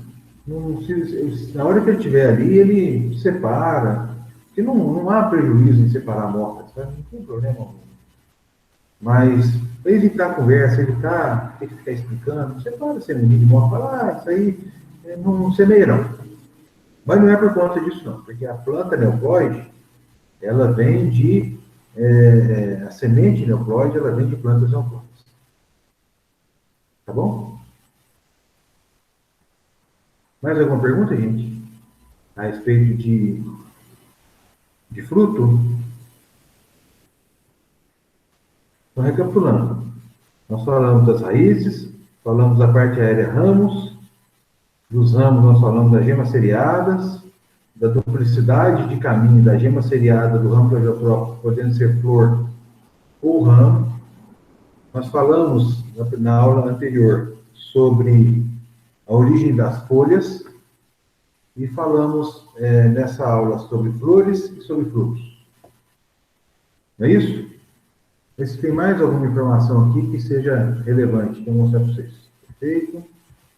Na hora que ele estiver ali, ele separa. Porque não há prejuízo em separar a moca, sabe? Não tem problema algum. Mas, para evitar a conversa, evitar ter que ficar explicando, separa a semente de moca, fala, isso aí não semeia, não. Mas não é por conta disso, não. Porque a planta neoploide, ela vem de... a semente neoploide, ela vem de plantas neoploides. Tá bom? Mais alguma pergunta, gente? A respeito de fruto? Então, recapitulando. Nós falamos das raízes, falamos da parte aérea ramos, dos ramos nós falamos das gemas seriadas, da duplicidade de caminho da gema seriada do ramo plagiotrópico, podendo ser flor ou ramo. Nós falamos na aula anterior sobre a origem das folhas e falamos nessa aula sobre flores e sobre frutos. Não é isso? Mas se tem mais alguma informação aqui que seja relevante, que eu vou mostrar para vocês. Perfeito.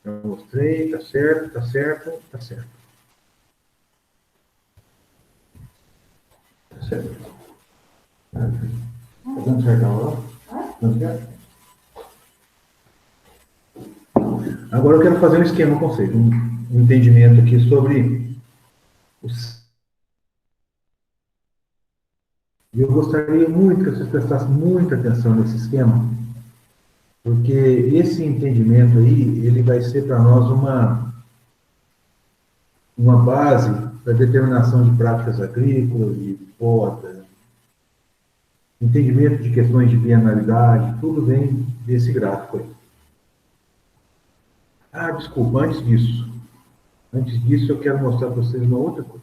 Já mostrei, tá certo, tá certo, tá certo. Tá certo. Tá dando certo a aula? Dando certo? Agora eu quero fazer um esquema com vocês, um entendimento aqui sobre os... E eu gostaria muito que vocês prestassem muita atenção nesse esquema, porque esse entendimento aí, ele vai ser para nós uma base para determinação de práticas agrícolas, de poda, entendimento de questões de bienalidade, tudo vem desse gráfico aí. Desculpa, antes disso eu quero mostrar para vocês uma outra coisa.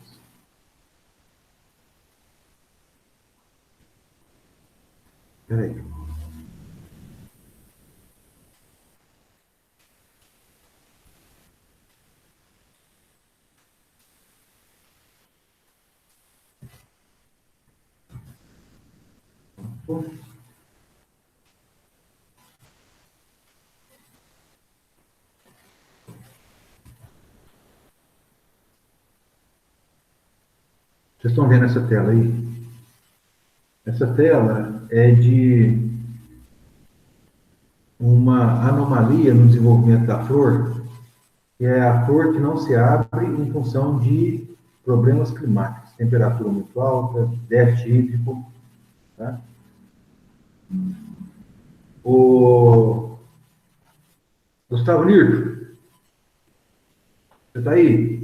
Espera aí. Vocês estão vendo essa tela aí? Essa tela é de uma anomalia no desenvolvimento da flor, que é a flor que não se abre em função de problemas climáticos, temperatura muito alta, déficit hídrico. Tá? O Gustavo Nirto, você está aí?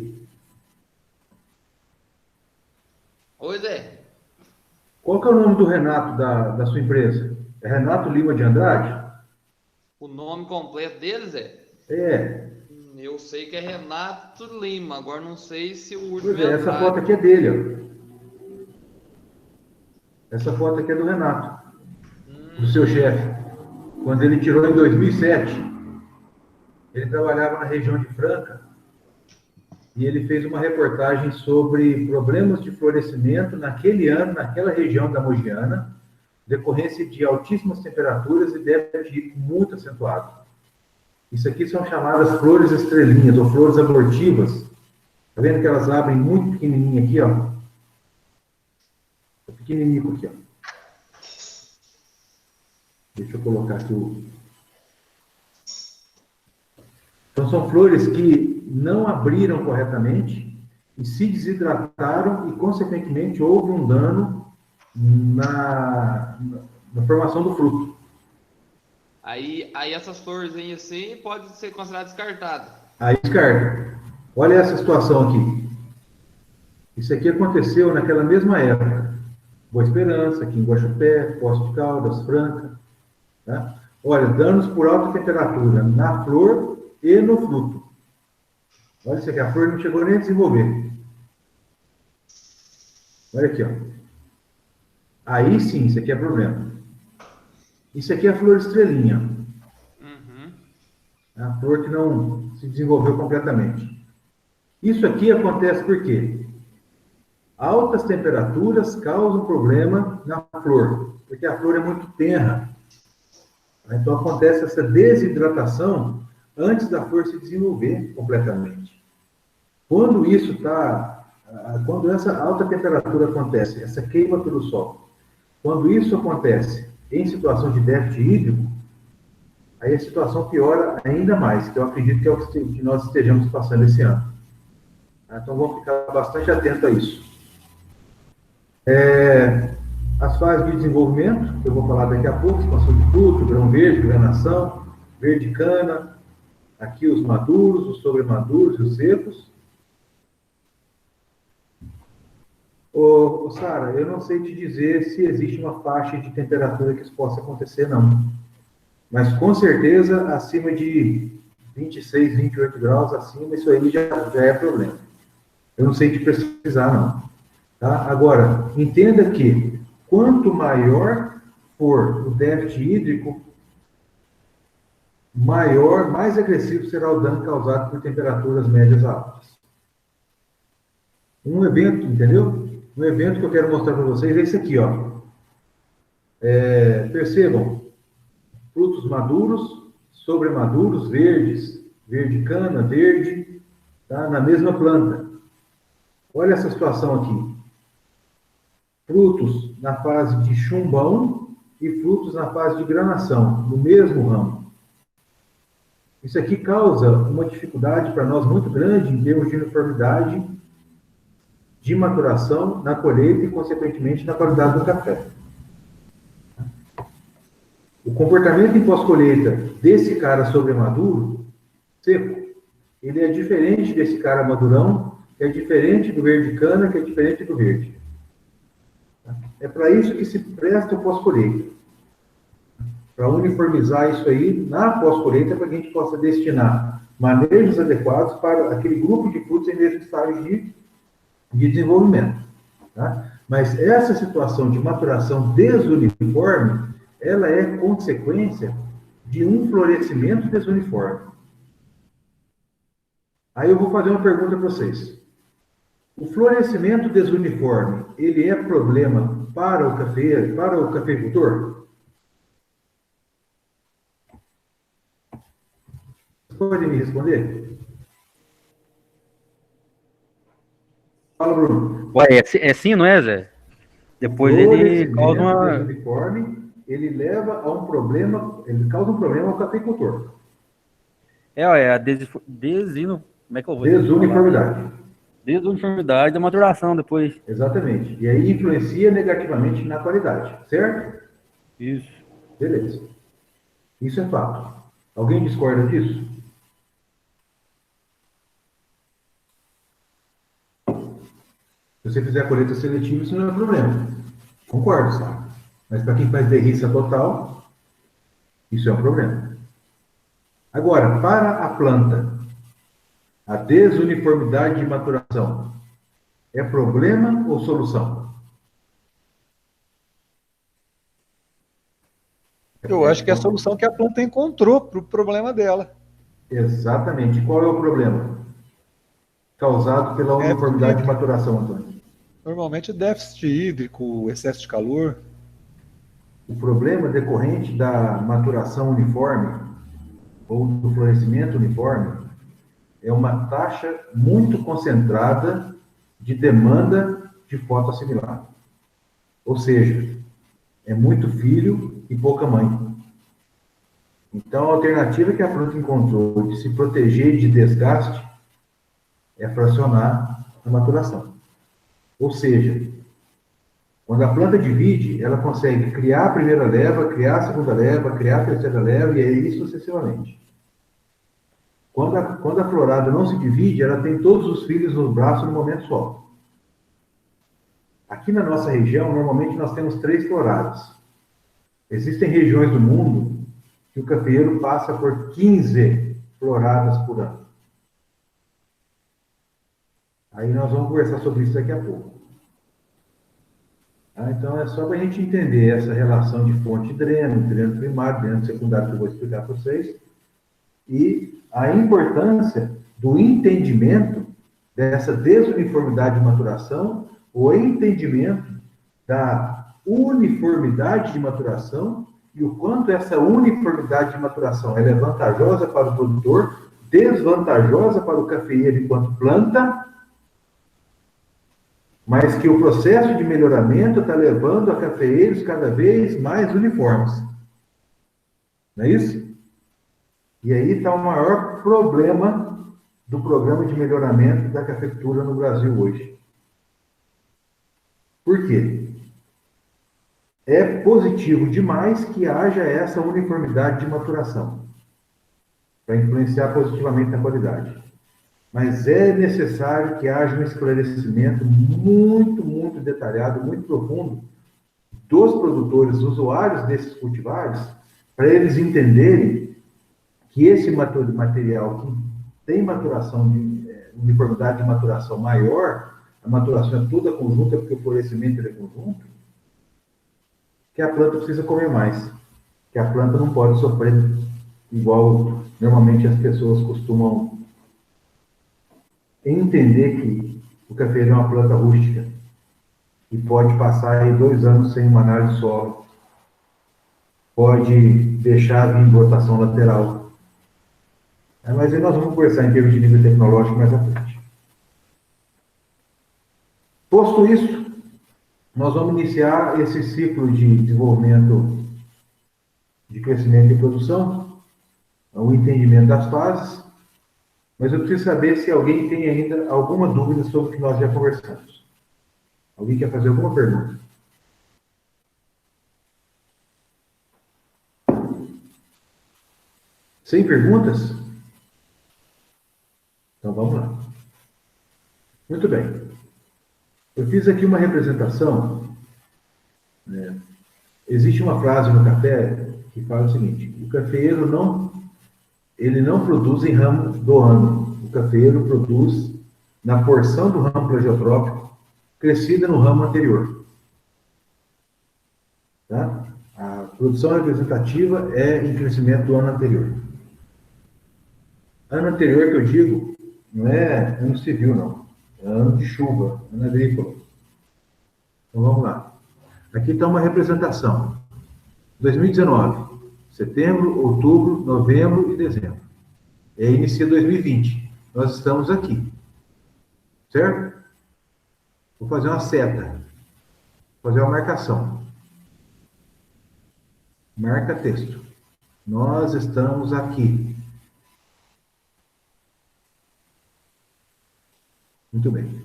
Oi, Zé. Qual que é o nome do Renato da sua empresa? É Renato Lima de Andrade? O nome completo dele, Zé? Eu sei que é Renato Lima, agora não sei se o último Pois é, essa foto aqui é dele, ó. Essa foto aqui é do Renato, do seu chefe. Quando ele tirou em 2007, ele trabalhava na região de Franca e ele fez uma reportagem sobre problemas de florescimento naquele ano, naquela região da Mogiana, decorrência de altíssimas temperaturas e déficit hídrico muito acentuado. Isso aqui são chamadas flores estrelinhas, ou flores abortivas. Tá vendo que elas abrem muito pequenininho aqui, ó? Pequenininho aqui, ó. Deixa eu colocar aqui o... Então, são flores que não abriram corretamente e se desidrataram e, consequentemente, houve um dano na formação do fruto. Aí essas florzinhas assim pode ser considerada descartada. Aí descarta. Olha essa situação aqui. Isso aqui aconteceu naquela mesma época. Boa Esperança, aqui em Guaxupé, Poços de Caldas, Franca. Tá? Olha, danos por alta temperatura na flor e no fruto. Olha isso aqui, a flor não chegou nem a desenvolver. Olha aqui, ó. Aí sim, isso aqui é problema. Isso aqui é a flor estrelinha. Uhum. A flor que não se desenvolveu completamente. Isso aqui acontece por quê? Altas temperaturas causam problema na flor, porque a flor é muito tenra. Então acontece essa desidratação antes da flor se desenvolver completamente. Quando quando essa alta temperatura acontece, essa queima pelo sol, quando isso acontece em situação de déficit hídrico, aí a situação piora ainda mais, que eu acredito que é o que nós estejamos passando esse ano. Então vamos ficar bastante atento a isso. As fases de desenvolvimento, que eu vou falar daqui a pouco, expansão de fruto, grão verde, granação, verde cana, aqui os maduros, os sobremaduros e os secos. Sara, eu não sei te dizer se existe uma faixa de temperatura que isso possa acontecer, não. Mas com certeza, acima de 26, 28 graus, acima, isso aí já é problema. Eu não sei te precisar, não. Tá? Agora, entenda que quanto maior for o déficit hídrico, mais agressivo será o dano causado por temperaturas médias altas. Um evento, entendeu? Um evento que eu quero mostrar para vocês é esse aqui, ó. Percebam, frutos maduros, sobremaduros, verdes, verde cana, verde, tá? Na mesma planta. Olha essa situação aqui. Frutos na fase de chumbão e frutos na fase de granação, no mesmo ramo. Isso aqui causa uma dificuldade para nós muito grande em termos de uniformidade de maturação na colheita e, consequentemente, na qualidade do café. O comportamento em pós-colheita desse cara sobremaduro, seco, ele é diferente desse cara madurão, que é diferente do verde cana, que é diferente do verde. É para isso que se presta o pós-colheita. Para uniformizar isso aí na pós-colheita, para que a gente possa destinar manejos adequados para aquele grupo de frutos em mesmo estágio de desenvolvimento. Tá? Mas essa situação de maturação desuniforme, ela é consequência de um florescimento desuniforme. Aí eu vou fazer uma pergunta para vocês. O florescimento desuniforme, ele é problema para o cafeicultor? Pode me responder? Fala, Bruno. Ué, é sim, não é, Zé? Depois ele causa uma... Desuniforme, ele leva a um problema, ele causa um problema ao cafeicultor. a como é que eu vou dizer? Desuniformidade. Desuniformidade da maturação depois. Exatamente. E aí influencia negativamente na qualidade, certo? Isso. Beleza. Isso é fato. Alguém discorda disso? Se você fizer a colheita seletiva, isso não é problema. Concordo, sabe? Mas para quem faz derriça total, isso é um problema. Agora, para a planta, a desuniformidade de maturação é problema ou solução? Eu acho que é a solução que a planta encontrou para o problema dela. Exatamente. Qual é o problema causado pela uniformidade de maturação, Antônio? Normalmente déficit hídrico, excesso de calor. O problema decorrente da maturação uniforme ou do florescimento uniforme é uma taxa muito concentrada de demanda de fotoassimilar. Ou seja, é muito filho e pouca mãe. Então, a alternativa que a planta encontrou de se proteger de desgaste é fracionar a maturação. Ou seja, quando a planta divide, ela consegue criar a primeira leva, criar a segunda leva, criar a terceira leva, e aí sucessivamente. Quando a florada não se divide, ela tem todos os filhos no braço no momento só. Aqui na nossa região, normalmente nós temos 3 floradas. Existem regiões do mundo que o cafeeiro passa por 15 floradas por ano. Aí nós vamos conversar sobre isso daqui a pouco. Então é só para a gente entender essa relação de fonte e dreno primário, dreno secundário, que eu vou explicar para vocês. e a importância do entendimento dessa desuniformidade de maturação, o entendimento da uniformidade de maturação e o quanto essa uniformidade de maturação ela é vantajosa para o produtor, desvantajosa para o cafeeiro enquanto planta, mas que o processo de melhoramento está levando a cafeeiros cada vez mais uniformes. Não é isso? E aí está o maior problema do programa de melhoramento da cafeicultura no Brasil hoje. Por quê? É positivo demais que haja essa uniformidade de maturação, para influenciar positivamente na qualidade. Mas é necessário que haja um esclarecimento muito detalhado, muito profundo dos produtores, usuários desses cultivares, para eles entenderem que esse material que tem maturação, uniformidade de maturação maior, a maturação é toda conjunta, porque o florescimento é conjunto, que a planta precisa comer mais, que a planta não pode sofrer igual normalmente as pessoas costumam entender que o cafeiro é uma planta rústica e pode passar aí 2 anos sem uma análise de solo, pode deixar vir brotação lateral. Mas aí nós vamos conversar em termos de nível tecnológico mais à frente. Posto isso, nós vamos iniciar esse ciclo de desenvolvimento, de crescimento e produção, o entendimento das fases, mas eu preciso saber se alguém tem ainda alguma dúvida sobre o que nós já conversamos. Alguém quer fazer alguma pergunta? Sem perguntas? Então vamos lá. Muito bem. Eu fiz aqui uma representação. Existe uma frase no café que fala o seguinte: o cafeeiro não produz em ramo do ano. O cafeeiro produz na porção do ramo plagiotrópico crescida no ramo anterior. Tá? A produção representativa é em crescimento do ano anterior. Ano anterior que eu digo não é ano civil, não. É ano de chuva, ano agrícola. Então vamos lá. Aqui está uma representação. 2019, setembro, outubro, novembro e dezembro. E aí inicia 2020. Nós estamos aqui. Certo? Vou fazer uma seta. Vou fazer uma marcação. Marca texto. Nós estamos aqui. Muito bem.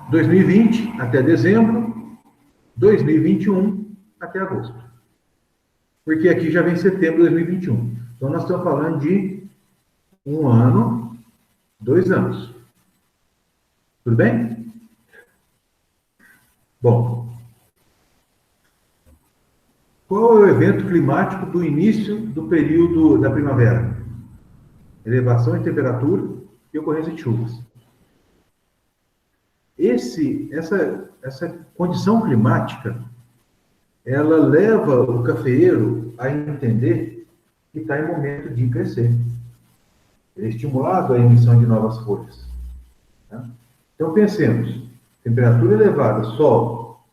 2020 até dezembro, 2021 até agosto. Porque aqui já vem setembro de 2021. Então nós estamos falando de 1 ano, 2 anos. Tudo bem? Bom. Qual é o evento climático do início do período da primavera? Elevação em temperatura e ocorrência de chuvas. Essa condição climática, ela leva o cafeeiro a entender que está em momento de crescer. Ele é estimulado à emissão de novas folhas. Tá? Então, pensemos. Temperatura elevada, sol,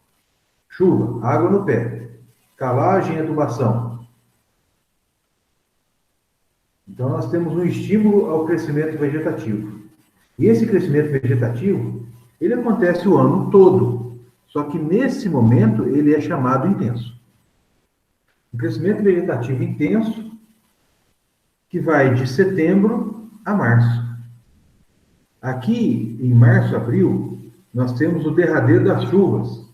chuva, água no pé, calagem e adubação. Então, nós temos um estímulo ao crescimento vegetativo. E esse crescimento vegetativo, ele acontece o ano todo. Só que, nesse momento, ele é chamado intenso. Um crescimento vegetativo intenso, que vai de setembro a março. Aqui, em março, abril, nós temos o derradeiro das chuvas.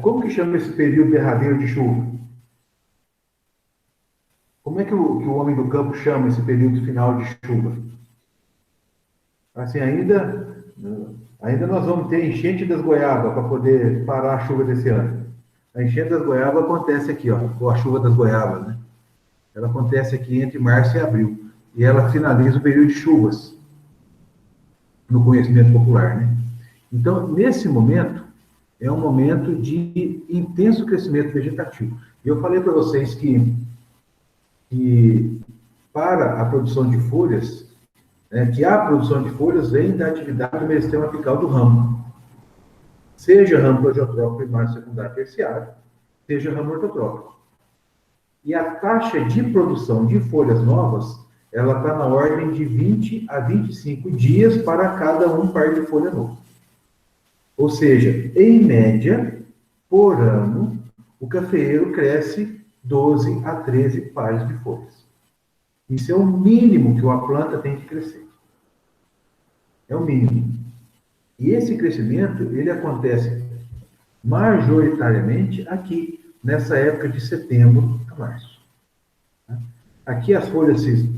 Como que chama esse período derradeiro de chuva? Como é que o homem do campo chama esse período final de chuva? Assim, ainda nós vamos ter enchente das goiabas para poder parar a chuva desse ano. A enchente das goiabas acontece aqui, ou a chuva das goiabas, né? Ela acontece aqui entre março e abril. E ela finaliza o período de chuvas, no conhecimento popular, né? Então, nesse momento, é um momento de intenso crescimento vegetativo. E eu falei para vocês que para a produção de folhas, que a produção de folhas vem da atividade do meristema apical do ramo. Seja ramo plagiotrópico primário, secundário, terciário, seja ramo ortotrópico. E a taxa de produção de folhas novas, ela está na ordem de 20 a 25 dias para cada um par de folha novo. Ou seja, em média, por ano, o cafeeiro cresce 12 a 13 pares de folhas. Isso é o mínimo que uma planta tem que crescer. É o mínimo. E esse crescimento, ele acontece majoritariamente aqui, nessa época de setembro a março. Aqui as folhas se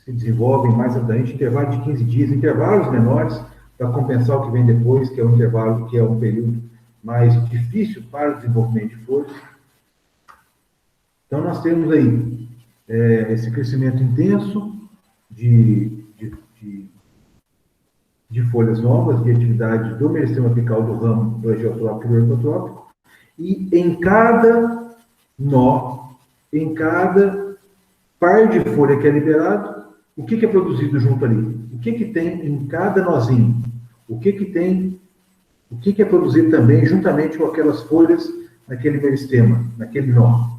desenvolvem mais abrangente, intervalo de 15 dias, intervalos menores, para compensar o que vem depois, que é um intervalo, que é um período mais difícil para o desenvolvimento de folhas. Então, nós temos aí esse crescimento intenso de folhas novas, de atividade do meristema apical do ramo plagiotrópico e ortotrópico, e em cada nó, em cada par de folha que é liberado, o que é produzido junto ali? O que tem em cada nozinho? O que é produzido também juntamente com aquelas folhas naquele meristema, naquele nó?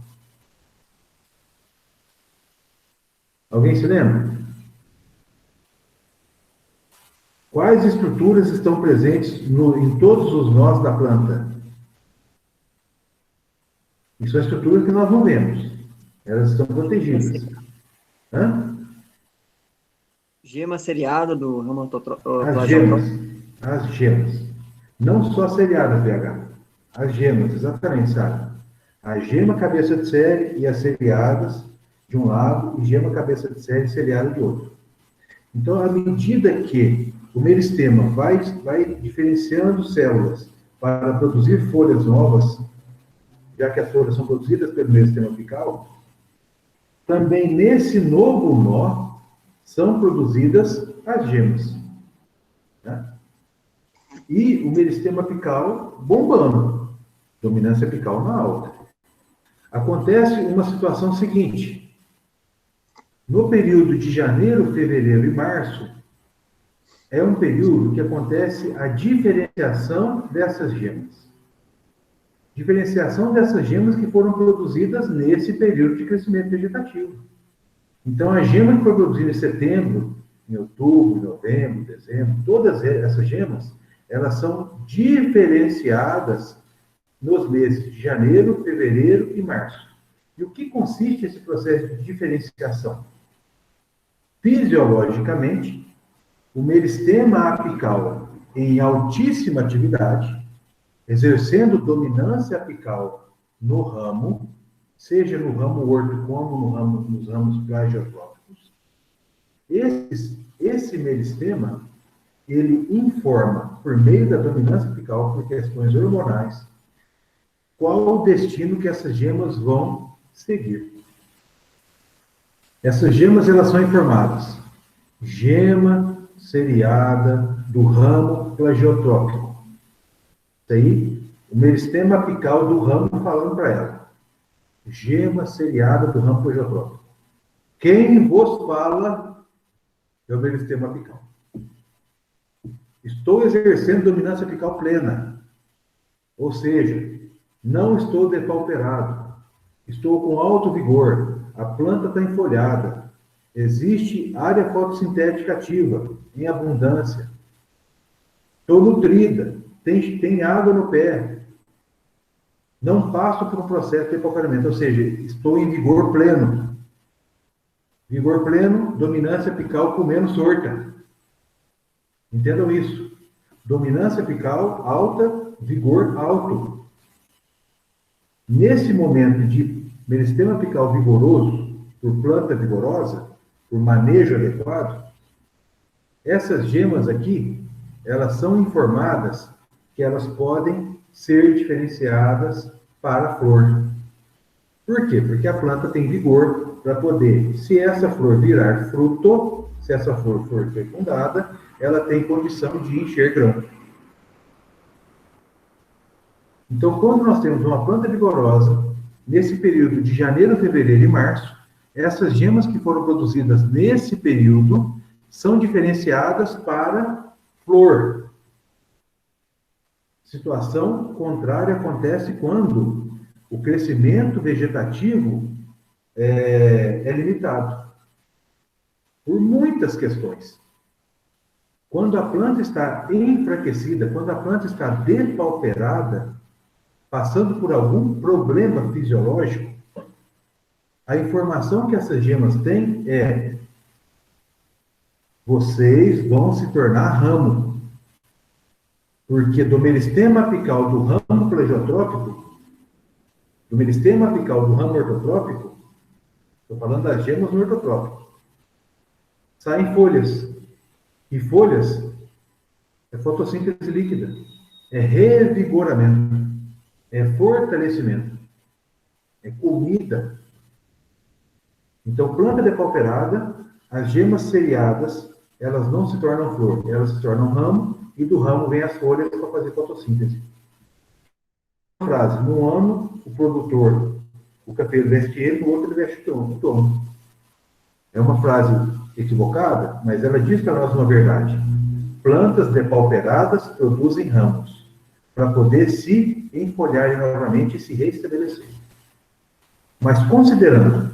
Alguém se lembra? Quais estruturas estão presentes em todos os nós da planta? E são estruturas que nós não vemos. Elas estão protegidas. Gema seriada do ramo ortotrópico. As gemas. Não só seriadas, BH. As gemas, exatamente, sabe? A gema cabeça de série e as seriadas de um lado e gema cabeça de série e seriada de outro. Então, à medida que o meristema vai diferenciando células para produzir folhas novas, já que as folhas são produzidas pelo meristema apical, também nesse novo nó são produzidas as gemas. Né? E o meristema apical bombando, dominância apical na alta. Acontece uma situação seguinte: no período de janeiro, fevereiro e março, é um período que acontece a diferenciação dessas gemas. Diferenciação dessas gemas que foram produzidas nesse período de crescimento vegetativo. Então, a gema que foi produzida em setembro, em outubro, novembro, dezembro, todas essas gemas, elas são diferenciadas nos meses de janeiro, fevereiro e março. E o que consiste esse processo de diferenciação? Fisiologicamente, o meristema apical em altíssima atividade, exercendo dominância apical no ramo, seja no ramo horto como nos ramos plagiotrópicos, esse meristema, ele informa, por meio da dominância apical, por questões hormonais, qual o destino que essas gemas vão seguir. Essas gemas, elas são informadas. Gema seriada do ramo plagiotrópico. Isso aí, o meristema apical do ramo falando para ela. Gema seriada do ramo plagiotrópico. Quem vos fala é o meristema apical. Estou exercendo dominância apical plena. Ou seja, não estou depauperado. Estou com alto vigor. A planta está enfolhada. Existe área fotossintética ativa, em abundância. Estou nutrida. Tem água no pé. Não passo por um processo de depauperamento. Ou seja, estou em vigor pleno. Vigor pleno, dominância apical comendo sorta. Entendam isso. Dominância apical alta, vigor alto. Nesse momento de meristema apical vigoroso, por planta vigorosa, por manejo adequado, essas gemas aqui, elas são informadas que elas podem ser diferenciadas para a flor. Por quê? Porque a planta tem vigor para poder, se essa flor virar fruto, se essa flor for fecundada, ela tem condição de encher grão. Então, quando nós temos uma planta vigorosa, nesse período de janeiro, fevereiro e março, essas gemas que foram produzidas nesse período são diferenciadas para flor. Situação contrária acontece quando o crescimento vegetativo é limitado, por muitas questões. Quando a planta está enfraquecida, quando a planta está depauperada, passando por algum problema fisiológico, a informação que essas gemas têm é: vocês vão se tornar ramo. Porque do meristema apical do ramo plegiotrópico, do meristema apical do ramo ortotrópico, estou falando das gemas no ortotrópico, saem folhas. E folhas é fotossíntese líquida, é revigoramento, é fortalecimento, é comida. Então, planta depauperada, as gemas seriadas, elas não se tornam flor, elas se tornam ramo, e do ramo vem as folhas para fazer fotossíntese. Uma frase: num ano, o produtor, o cafeiro veste ele, no outro ele veste o tomo. É uma frase equivocada, mas ela diz para nós uma verdade. Plantas depauperadas produzem ramos, para poder se enfolharem novamente e se reestabelecer. Mas considerando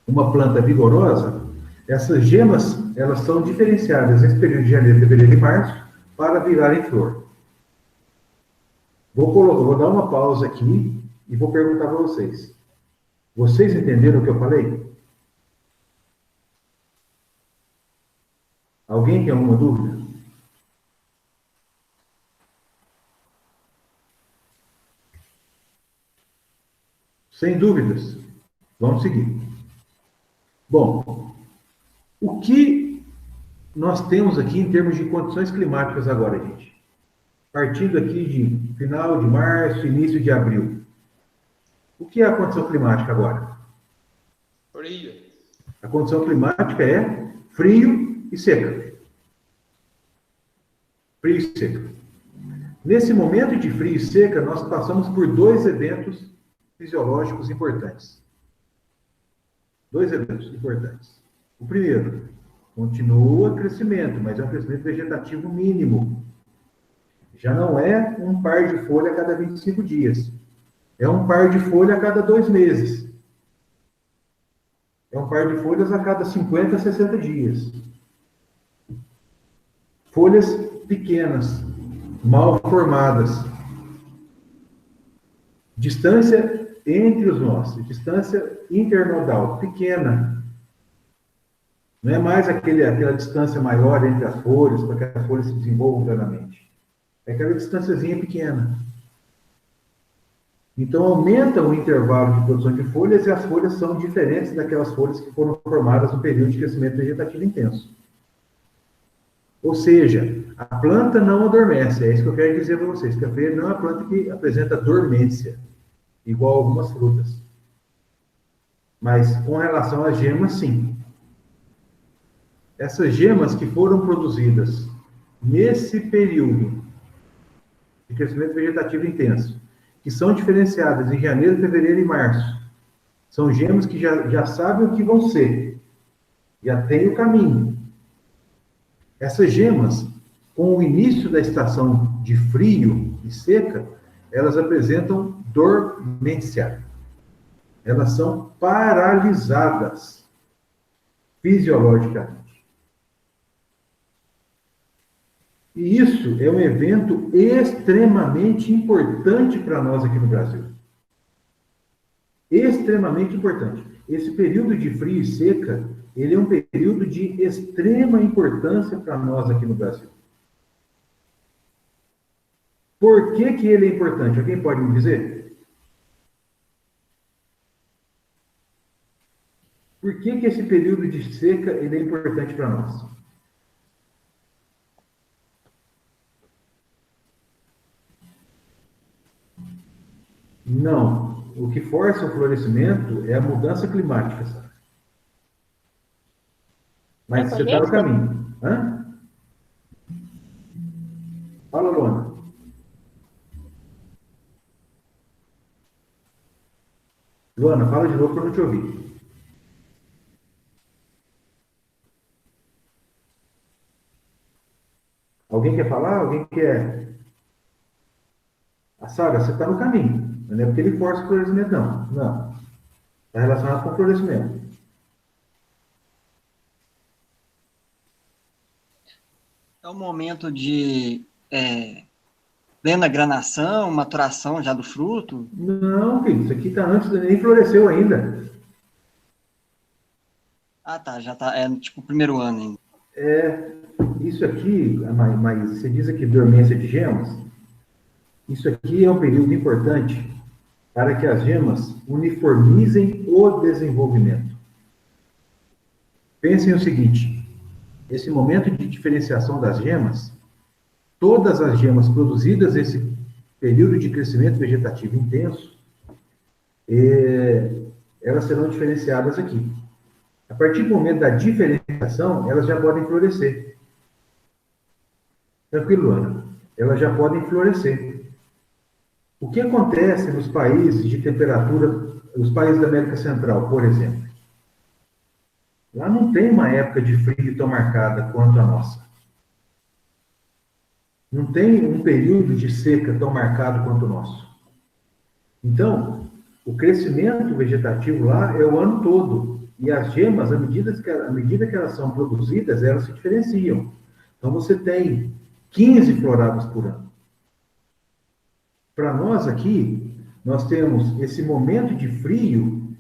uma planta vigorosa, essas gemas, elas são diferenciadas nesse período de janeiro, fevereiro e março, para virarem flor. Vou dar uma pausa aqui e vou perguntar para vocês. Vocês entenderam o que eu falei? Alguém tem alguma dúvida? Sem dúvidas? Vamos seguir. Bom, o que nós temos aqui em termos de condições climáticas agora, gente? Partindo aqui de final de março, início de abril. O que é a condição climática agora? Frio. A condição climática é frio e seca. Frio e seca. Nesse momento de frio e seca, nós passamos por dois eventos fisiológicos importantes. Dois eventos importantes. O primeiro, continua crescimento, mas é um crescimento vegetativo mínimo. Já não é um par de folha a cada 25 dias. É um par de folha a cada 2 meses. É um par de folhas a cada 50 a 60 dias. Folhas pequenas, mal formadas. Distância entre os nós, distância internodal, pequena. Não é mais aquela distância maior entre as folhas, para que as folhas se desenvolvam plenamente. É aquela distânciazinha pequena. Então, aumenta o intervalo de produção de folhas e as folhas são diferentes daquelas folhas que foram formadas no período de crescimento vegetativo intenso. Ou seja, a planta não adormece. É isso que eu quero dizer para vocês. Café não é uma planta que apresenta dormência, igual algumas frutas. Mas, com relação às gemas, sim. Essas gemas que foram produzidas nesse período de crescimento vegetativo intenso, que são diferenciadas em janeiro, fevereiro e março, são gemas que já sabem o que vão ser, já têm o caminho. Essas gemas, com o início da estação de frio e seca, elas apresentam dormência. Elas são paralisadas fisiologicamente. E isso é um evento extremamente importante para nós aqui no Brasil. Extremamente importante. Esse período de frio e seca, ele é um período de extrema importância para nós aqui no Brasil. Por que que ele é importante? Alguém pode me dizer? Por que que esse período de seca, ele é importante para nós? Não. O que força o florescimento é a mudança climática, sabe? Mas você está no caminho. Hã? Fala, Luana. Luana, fala de novo para eu não te ouvir. Alguém quer falar? Alguém quer? A Sara, você está no caminho. Não é porque ele força o florescimento, não. Não. Está relacionado com o florescimento. É o momento de plena granação, maturação já do fruto? Não, filho, isso aqui está antes, nem floresceu ainda. Ah, tá, já tá, tipo o primeiro ano ainda. Isso aqui, mas você diz aqui dormência de gemas, isso aqui é um período importante para que as gemas uniformizem o desenvolvimento. Pensem o seguinte, esse momento de diferenciação das gemas, todas as gemas produzidas nesse período de crescimento vegetativo intenso, elas serão diferenciadas aqui. A partir do momento da diferenciação, elas já podem florescer. Tranquilo, Ana? Elas já podem florescer. O que acontece nos países de temperatura, os países da América Central, por exemplo? Lá não tem uma época de frio tão marcada quanto a nossa. Não tem um período de seca tão marcado quanto o nosso. Então, o crescimento vegetativo lá é o ano todo. E as gemas, à medida que elas são produzidas, elas se diferenciam. Então, você tem 15 floradas por ano. Para nós aqui, nós temos esse momento de frio,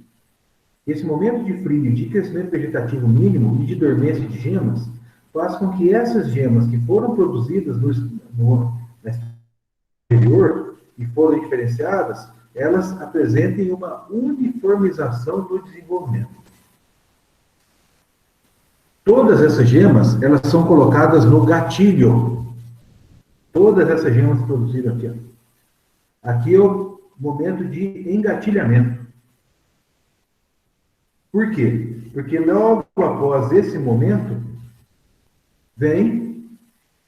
de crescimento vegetativo mínimo e de dormência de gemas, faz com que essas gemas que foram produzidas no exterior e foram diferenciadas, elas apresentem uma uniformização do desenvolvimento. Todas essas gemas, elas são colocadas no gatilho. Todas essas gemas produzidas aqui. Aqui é o momento de engatilhamento. Por quê? Porque logo após esse momento, vem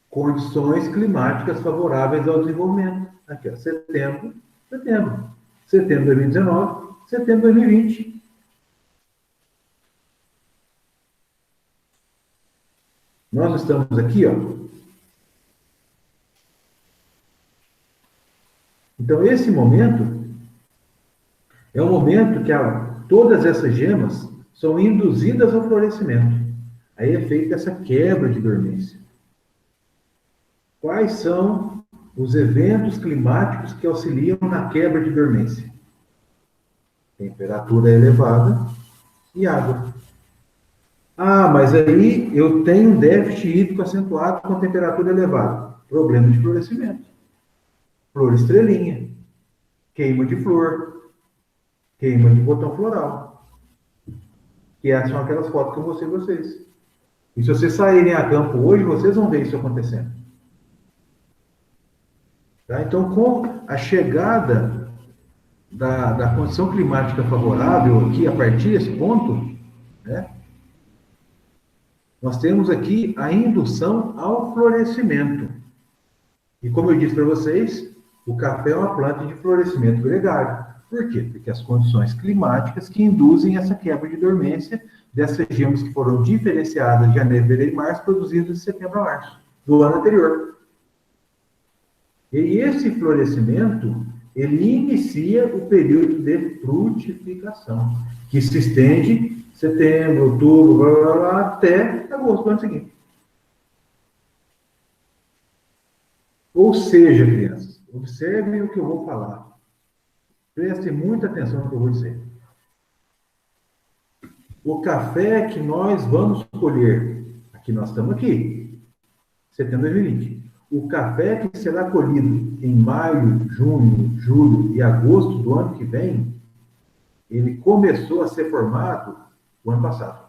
condições climáticas favoráveis ao desenvolvimento. Aqui, ó, setembro de 2019, setembro de 2020. Nós estamos aqui, ó. Então, esse momento é o momento que todas essas gemas são induzidas ao florescimento. Aí é feita essa quebra de dormência. Quais são os eventos climáticos que auxiliam na quebra de dormência? Temperatura elevada e água. Ah, mas aí eu tenho um déficit hídrico acentuado com temperatura elevada. Problema de florescimento. Flor estrelinha. Queima de flor. Queima de botão floral. Que são aquelas fotos que eu mostrei para vocês. E se vocês saírem a campo hoje, vocês vão ver isso acontecendo. Tá? Então, com a chegada da condição climática favorável aqui, a partir desse ponto, né, nós temos aqui a indução ao florescimento. E como eu disse para vocês, o café é uma planta de florescimento gregário. Por quê? Porque as condições climáticas que induzem essa quebra de dormência dessas gemas que foram diferenciadas de janeiro, fevereiro e março, produzidas de setembro a março, do ano anterior. E esse florescimento, ele inicia o período de frutificação, que se estende setembro, outubro, blá, blá, blá, até agosto do ano seguinte. Ou seja, crianças, observem o que eu vou falar. Prestem muita atenção no que eu vou dizer. O café que nós vamos colher, aqui nós estamos aqui, setembro de 2020. O café que será colhido em maio, junho, julho e agosto do ano que vem, ele começou a ser formado o ano passado.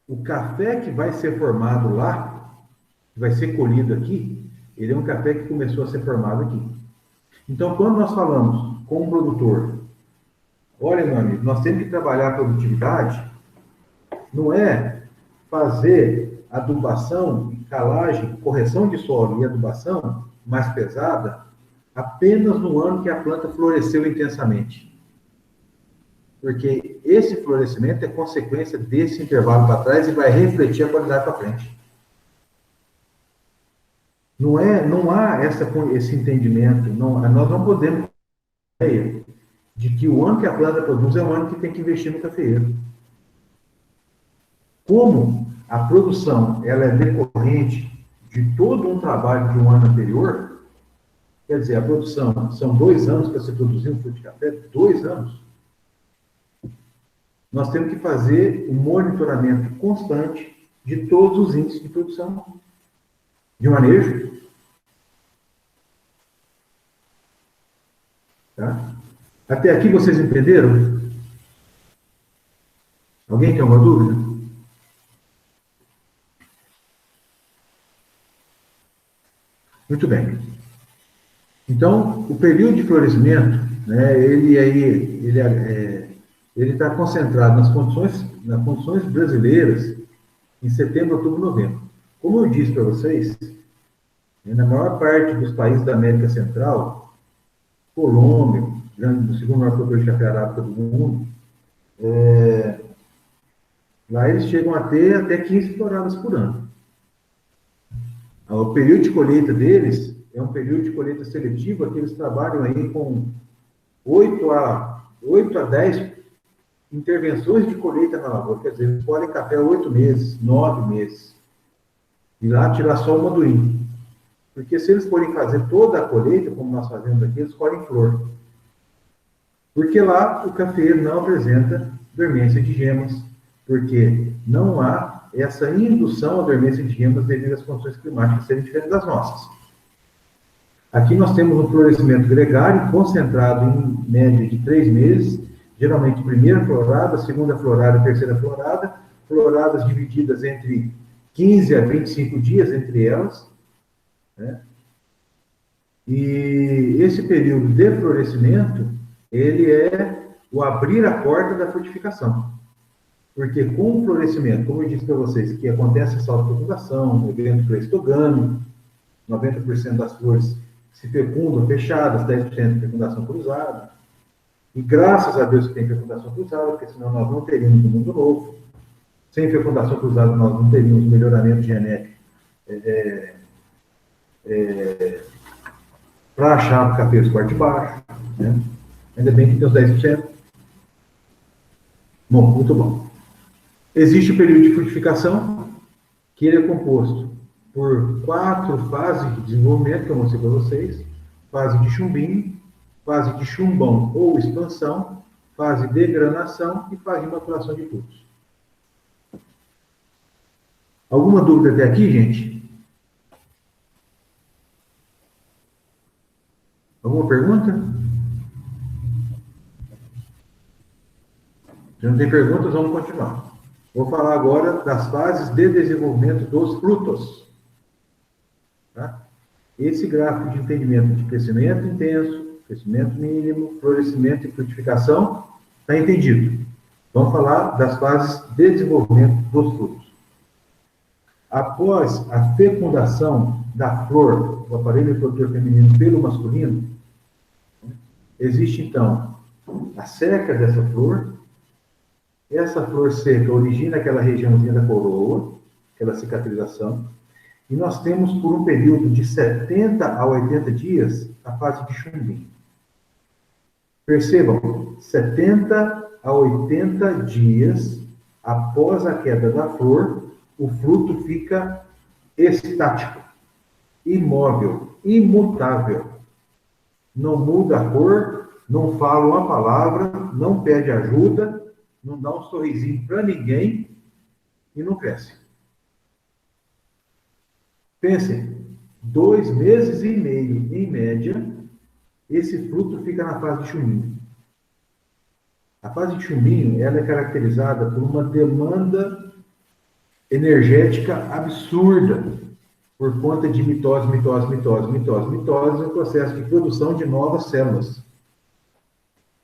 O café que vai ser formado lá, que vai ser colhido aqui, ele é um café que começou a ser formado aqui. Então, quando nós falamos com um produtor, olha, meu amigo, nós temos que trabalhar a produtividade, não é fazer adubação, calagem, correção de solo e adubação mais pesada apenas no ano que a planta floresceu intensamente. Porque esse florescimento é consequência desse intervalo para trás e vai refletir a qualidade para frente. Não há esse entendimento, nós não podemos ter ideia de que o ano que a planta produz é o ano que tem que investir no cafeeiro. Como a produção ela é decorrente de todo um trabalho de um ano anterior, quer dizer, a produção são 2 anos para se produzir um fruto de café, 2 anos. Nós temos que fazer um monitoramento constante de todos os índices de produção, de manejo. Tá? Até aqui vocês entenderam? Alguém tem alguma dúvida? Muito bem. Então, o período de florescimento, né, ele está concentrado nas condições brasileiras em setembro, outubro, novembro. Como eu disse para vocês, na maior parte dos países da América Central, Colômbia, o segundo maior produtor de café arábica do mundo, lá eles chegam a ter até 15 floradas por ano. O período de colheita deles é um período de colheita seletiva que eles trabalham aí com 8 a 10 intervenções de colheita na lavoura. Quer dizer, eles colhem café 8 meses, 9 meses. E lá tirar só o madurinho. Porque se eles forem fazer toda a colheita, como nós fazemos aqui, eles colhem flor. Porque lá o cafeeiro não apresenta dormência de gemas. Porque não há essa indução à dormência de gemas devido às condições climáticas serem diferentes das nossas. Aqui nós temos um florescimento gregário concentrado em média de 3 meses, geralmente primeira florada, segunda florada e terceira florada, floradas divididas entre 15 a 25 dias entre elas, né? E esse período de florescimento, ele é o abrir a porta da frutificação. Porque com o florescimento, como eu disse para vocês, que acontece essa autofecundação, evento cleistogâmico, 90% das flores se fecundam fechadas, 10% de fecundação cruzada. E graças a Deus que tem fecundação cruzada, porque senão nós não teríamos um mundo novo. Sem fecundação cruzada, nós não teríamos melhoramento genético para achar cafeiros corte baixo. Né? Ainda bem que tem os 10%. Bom, muito bom. Existe o período de frutificação, que ele é composto por 4 fases de desenvolvimento, que eu mostrei para vocês. Fase de chumbinho, fase de chumbão ou expansão, fase de granação e fase de maturação de frutos. Alguma dúvida até aqui, gente? Alguma pergunta? Se não tem perguntas, vamos continuar. Vou falar agora das fases de desenvolvimento dos frutos. Tá? Esse gráfico de entendimento de crescimento intenso, crescimento mínimo, florescimento e frutificação, está entendido. Vamos falar das fases de desenvolvimento dos frutos. Após a fecundação da flor, do aparelho reprodutor feminino pelo masculino, existe então a seca dessa flor. Essa flor seca origina aquela regiãozinha da coroa, aquela cicatrização, e nós temos por um período de 70 a 80 dias a fase de chumbinho. Percebam, 70 a 80 dias após a queda da flor, o fruto fica estático, imóvel, imutável. Não muda a cor, não fala uma palavra, não pede ajuda, não dá um sorrisinho para ninguém e não cresce. Pensem, 2 meses e meio, em média, esse fruto fica na fase de chumbinho. A fase de chumbinho, ela é caracterizada por uma demanda energética absurda, por conta de mitose, um processo de produção de novas células.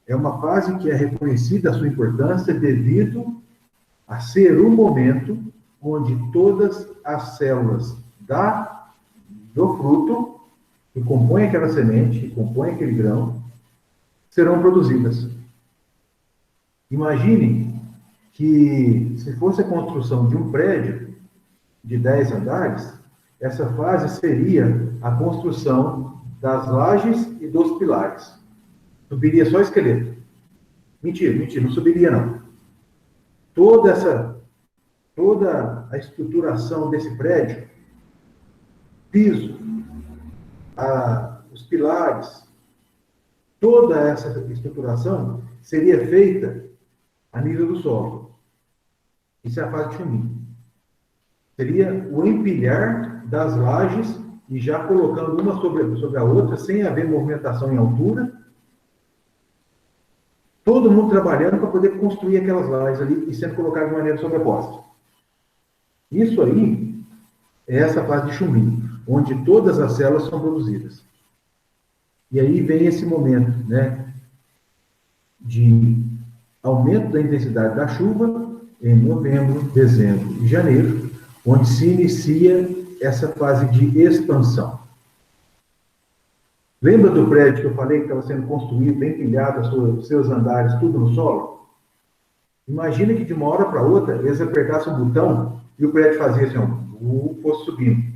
É uma fase que é reconhecida a sua importância devido a ser o momento onde todas as células do fruto que compõem aquela semente, que compõem aquele grão, serão produzidas. Imagine que, se fosse a construção de um prédio de 10 andares, essa fase seria a construção das lajes e dos pilares. Subiria só o esqueleto. Mentira, não subiria não. Toda a estruturação desse prédio, piso, os pilares, toda essa estruturação seria feita a nível do solo. Isso é a fase de chumbinho. Seria o empilhar das lajes e já colocando uma sobre a outra, sem haver movimentação em altura. Todo mundo trabalhando para poder construir aquelas lajes ali e sendo colocado de maneira sobreposta. Isso aí é essa fase de chumbinho, onde todas as células são produzidas. E aí vem esse momento, né, de aumento da intensidade da chuva em novembro, dezembro e janeiro, onde se inicia essa fase de expansão. Lembra do prédio que eu falei que estava sendo construído, bem empilhado, os seus andares, tudo no solo? Imagina que de uma hora para outra, eles apertassem um botão e o prédio fazia assim, fosse subindo.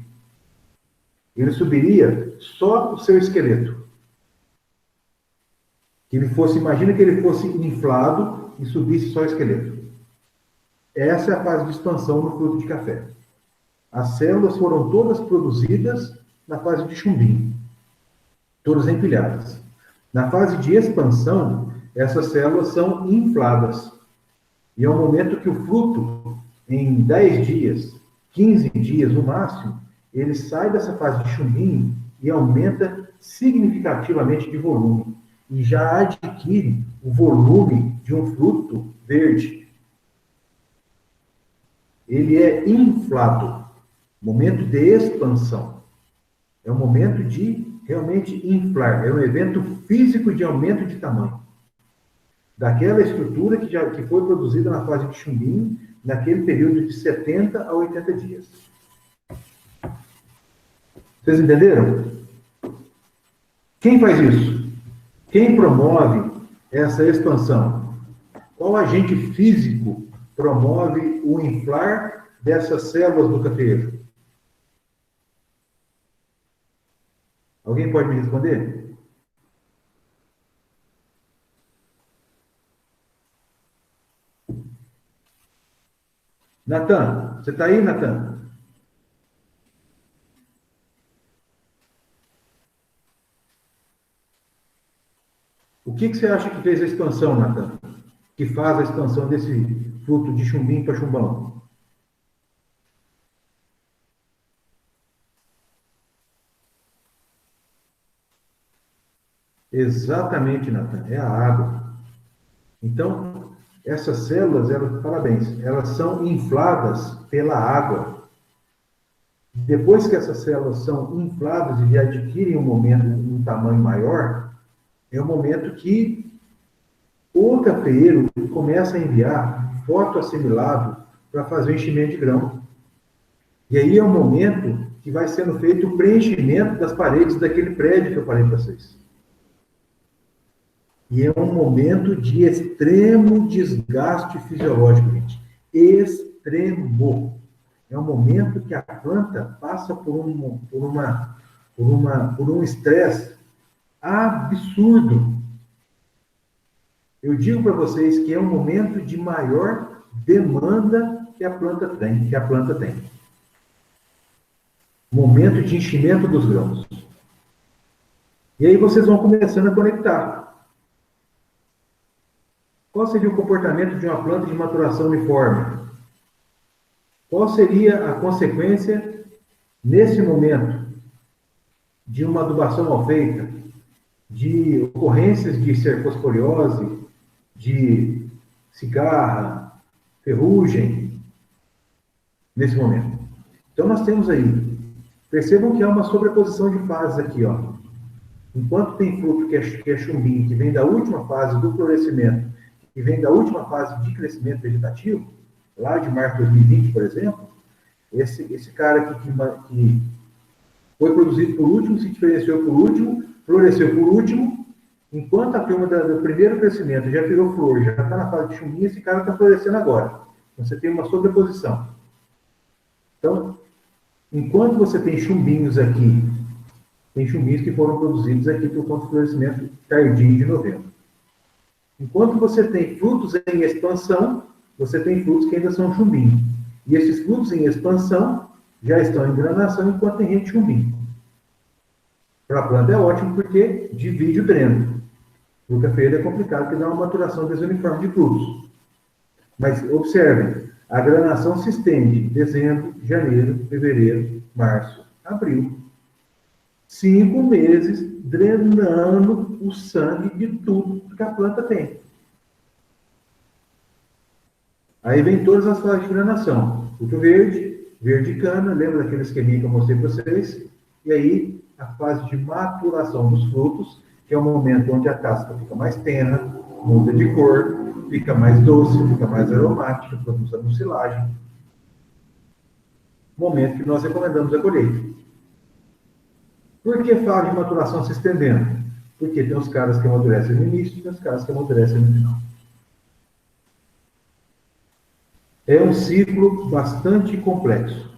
Ele subiria só o seu esqueleto. Imagina que ele fosse inflado e subisse só o esqueleto. Essa é a fase de expansão no fruto de café. As células foram todas produzidas na fase de chumbinho, todas empilhadas. Na fase de expansão, essas células são infladas. E é o momento que o fruto, em 10 dias, 15 dias no máximo, ele sai dessa fase de chumbinho e aumenta significativamente de volume. E já adquire o volume de um fruto verde. Ele é inflado. Momento de expansão. É um momento de realmente inflar. É um evento físico de aumento de tamanho. Daquela estrutura que foi produzida na fase de chumbinho, naquele período de 70 a 80 dias. Vocês entenderam? Quem faz isso? Quem promove essa expansão? Qual agente físico promove o inflar dessas células do cafeeiro? Alguém pode me responder? Natan, você está aí, Natan? O que você acha que fez a expansão, Natan? Que faz a expansão desse fruto de chumbinho para chumbão? Exatamente, Natan, é a água. Então, essas células, parabéns, elas são infladas pela água. Depois que essas células são infladas e adquirem um tamanho maior, é o momento que o cafeeiro começa a enviar fotoassimilado para fazer o enchimento de grão. E aí é o momento que vai sendo feito o preenchimento das paredes daquele prédio que eu falei para vocês. E é um momento de extremo desgaste fisiológico, gente. Extremo. É um momento que a planta passa por um estresse absurdo. Eu digo para vocês que é um momento de maior demanda que a planta tem. Momento de enchimento dos grãos. E aí vocês vão começando a conectar. Qual seria o comportamento de uma planta de maturação uniforme? Qual seria a consequência, nesse momento, de uma adubação mal feita, de ocorrências de cercosporiose, de cigarra, ferrugem, nesse momento? Então, nós temos aí, percebam que há uma sobreposição de fases aqui, ó. Enquanto tem fruto que é chumbinho, que vem da última fase do florescimento, que vem da última fase de crescimento vegetativo, lá de março de 2020, por exemplo, esse cara aqui foi produzido por último, se diferenciou por último, floresceu por último, enquanto a turma do primeiro crescimento já virou flor, já está na fase de chumbinho, esse cara está florescendo agora. Então, você tem uma sobreposição. Então, enquanto você tem chumbinhos aqui, tem chumbinhos que foram produzidos aqui por conta do florescimento tardio de novembro. Enquanto você tem frutos em expansão, você tem frutos que ainda são chumbinho. E esses frutos em expansão já estão em granação, enquanto tem gente chumbinho. Para a planta é ótimo porque divide o dreno. O cafeiro é complicado porque dá uma maturação desuniforme de frutos. Mas observem, a granação se estende em dezembro, janeiro, fevereiro, março, abril. 5 meses drenando o sangue de tudo que a planta tem. Aí vem todas as fases de granação. Fruto verde, verde cana, lembra daquele esqueminha que eu mostrei para vocês? E aí a fase de maturação dos frutos, que é o momento onde a casca fica mais tenra, muda de cor, fica mais doce, fica mais aromática, produz a mucilagem. Momento que nós recomendamos a colheita. Por que fala de maturação se estendendo? Porque tem os caras que amadurecem no início e tem os caras que amadurecem no final. É um ciclo bastante complexo.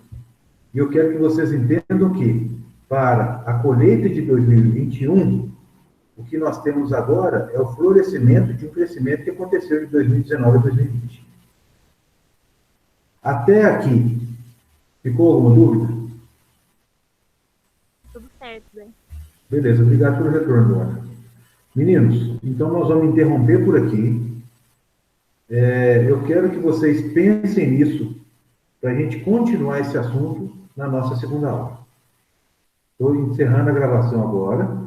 E eu quero que vocês entendam que, para a colheita de 2021, o que nós temos agora é o florescimento de um crescimento que aconteceu de 2019 a 2020. Até aqui, ficou alguma dúvida? Tudo certo, Zé. Beleza, obrigado pelo retorno, Ana. Meninos, então nós vamos interromper por aqui. Eu quero que vocês pensem nisso para a gente continuar esse assunto na nossa segunda aula. Estou encerrando a gravação agora.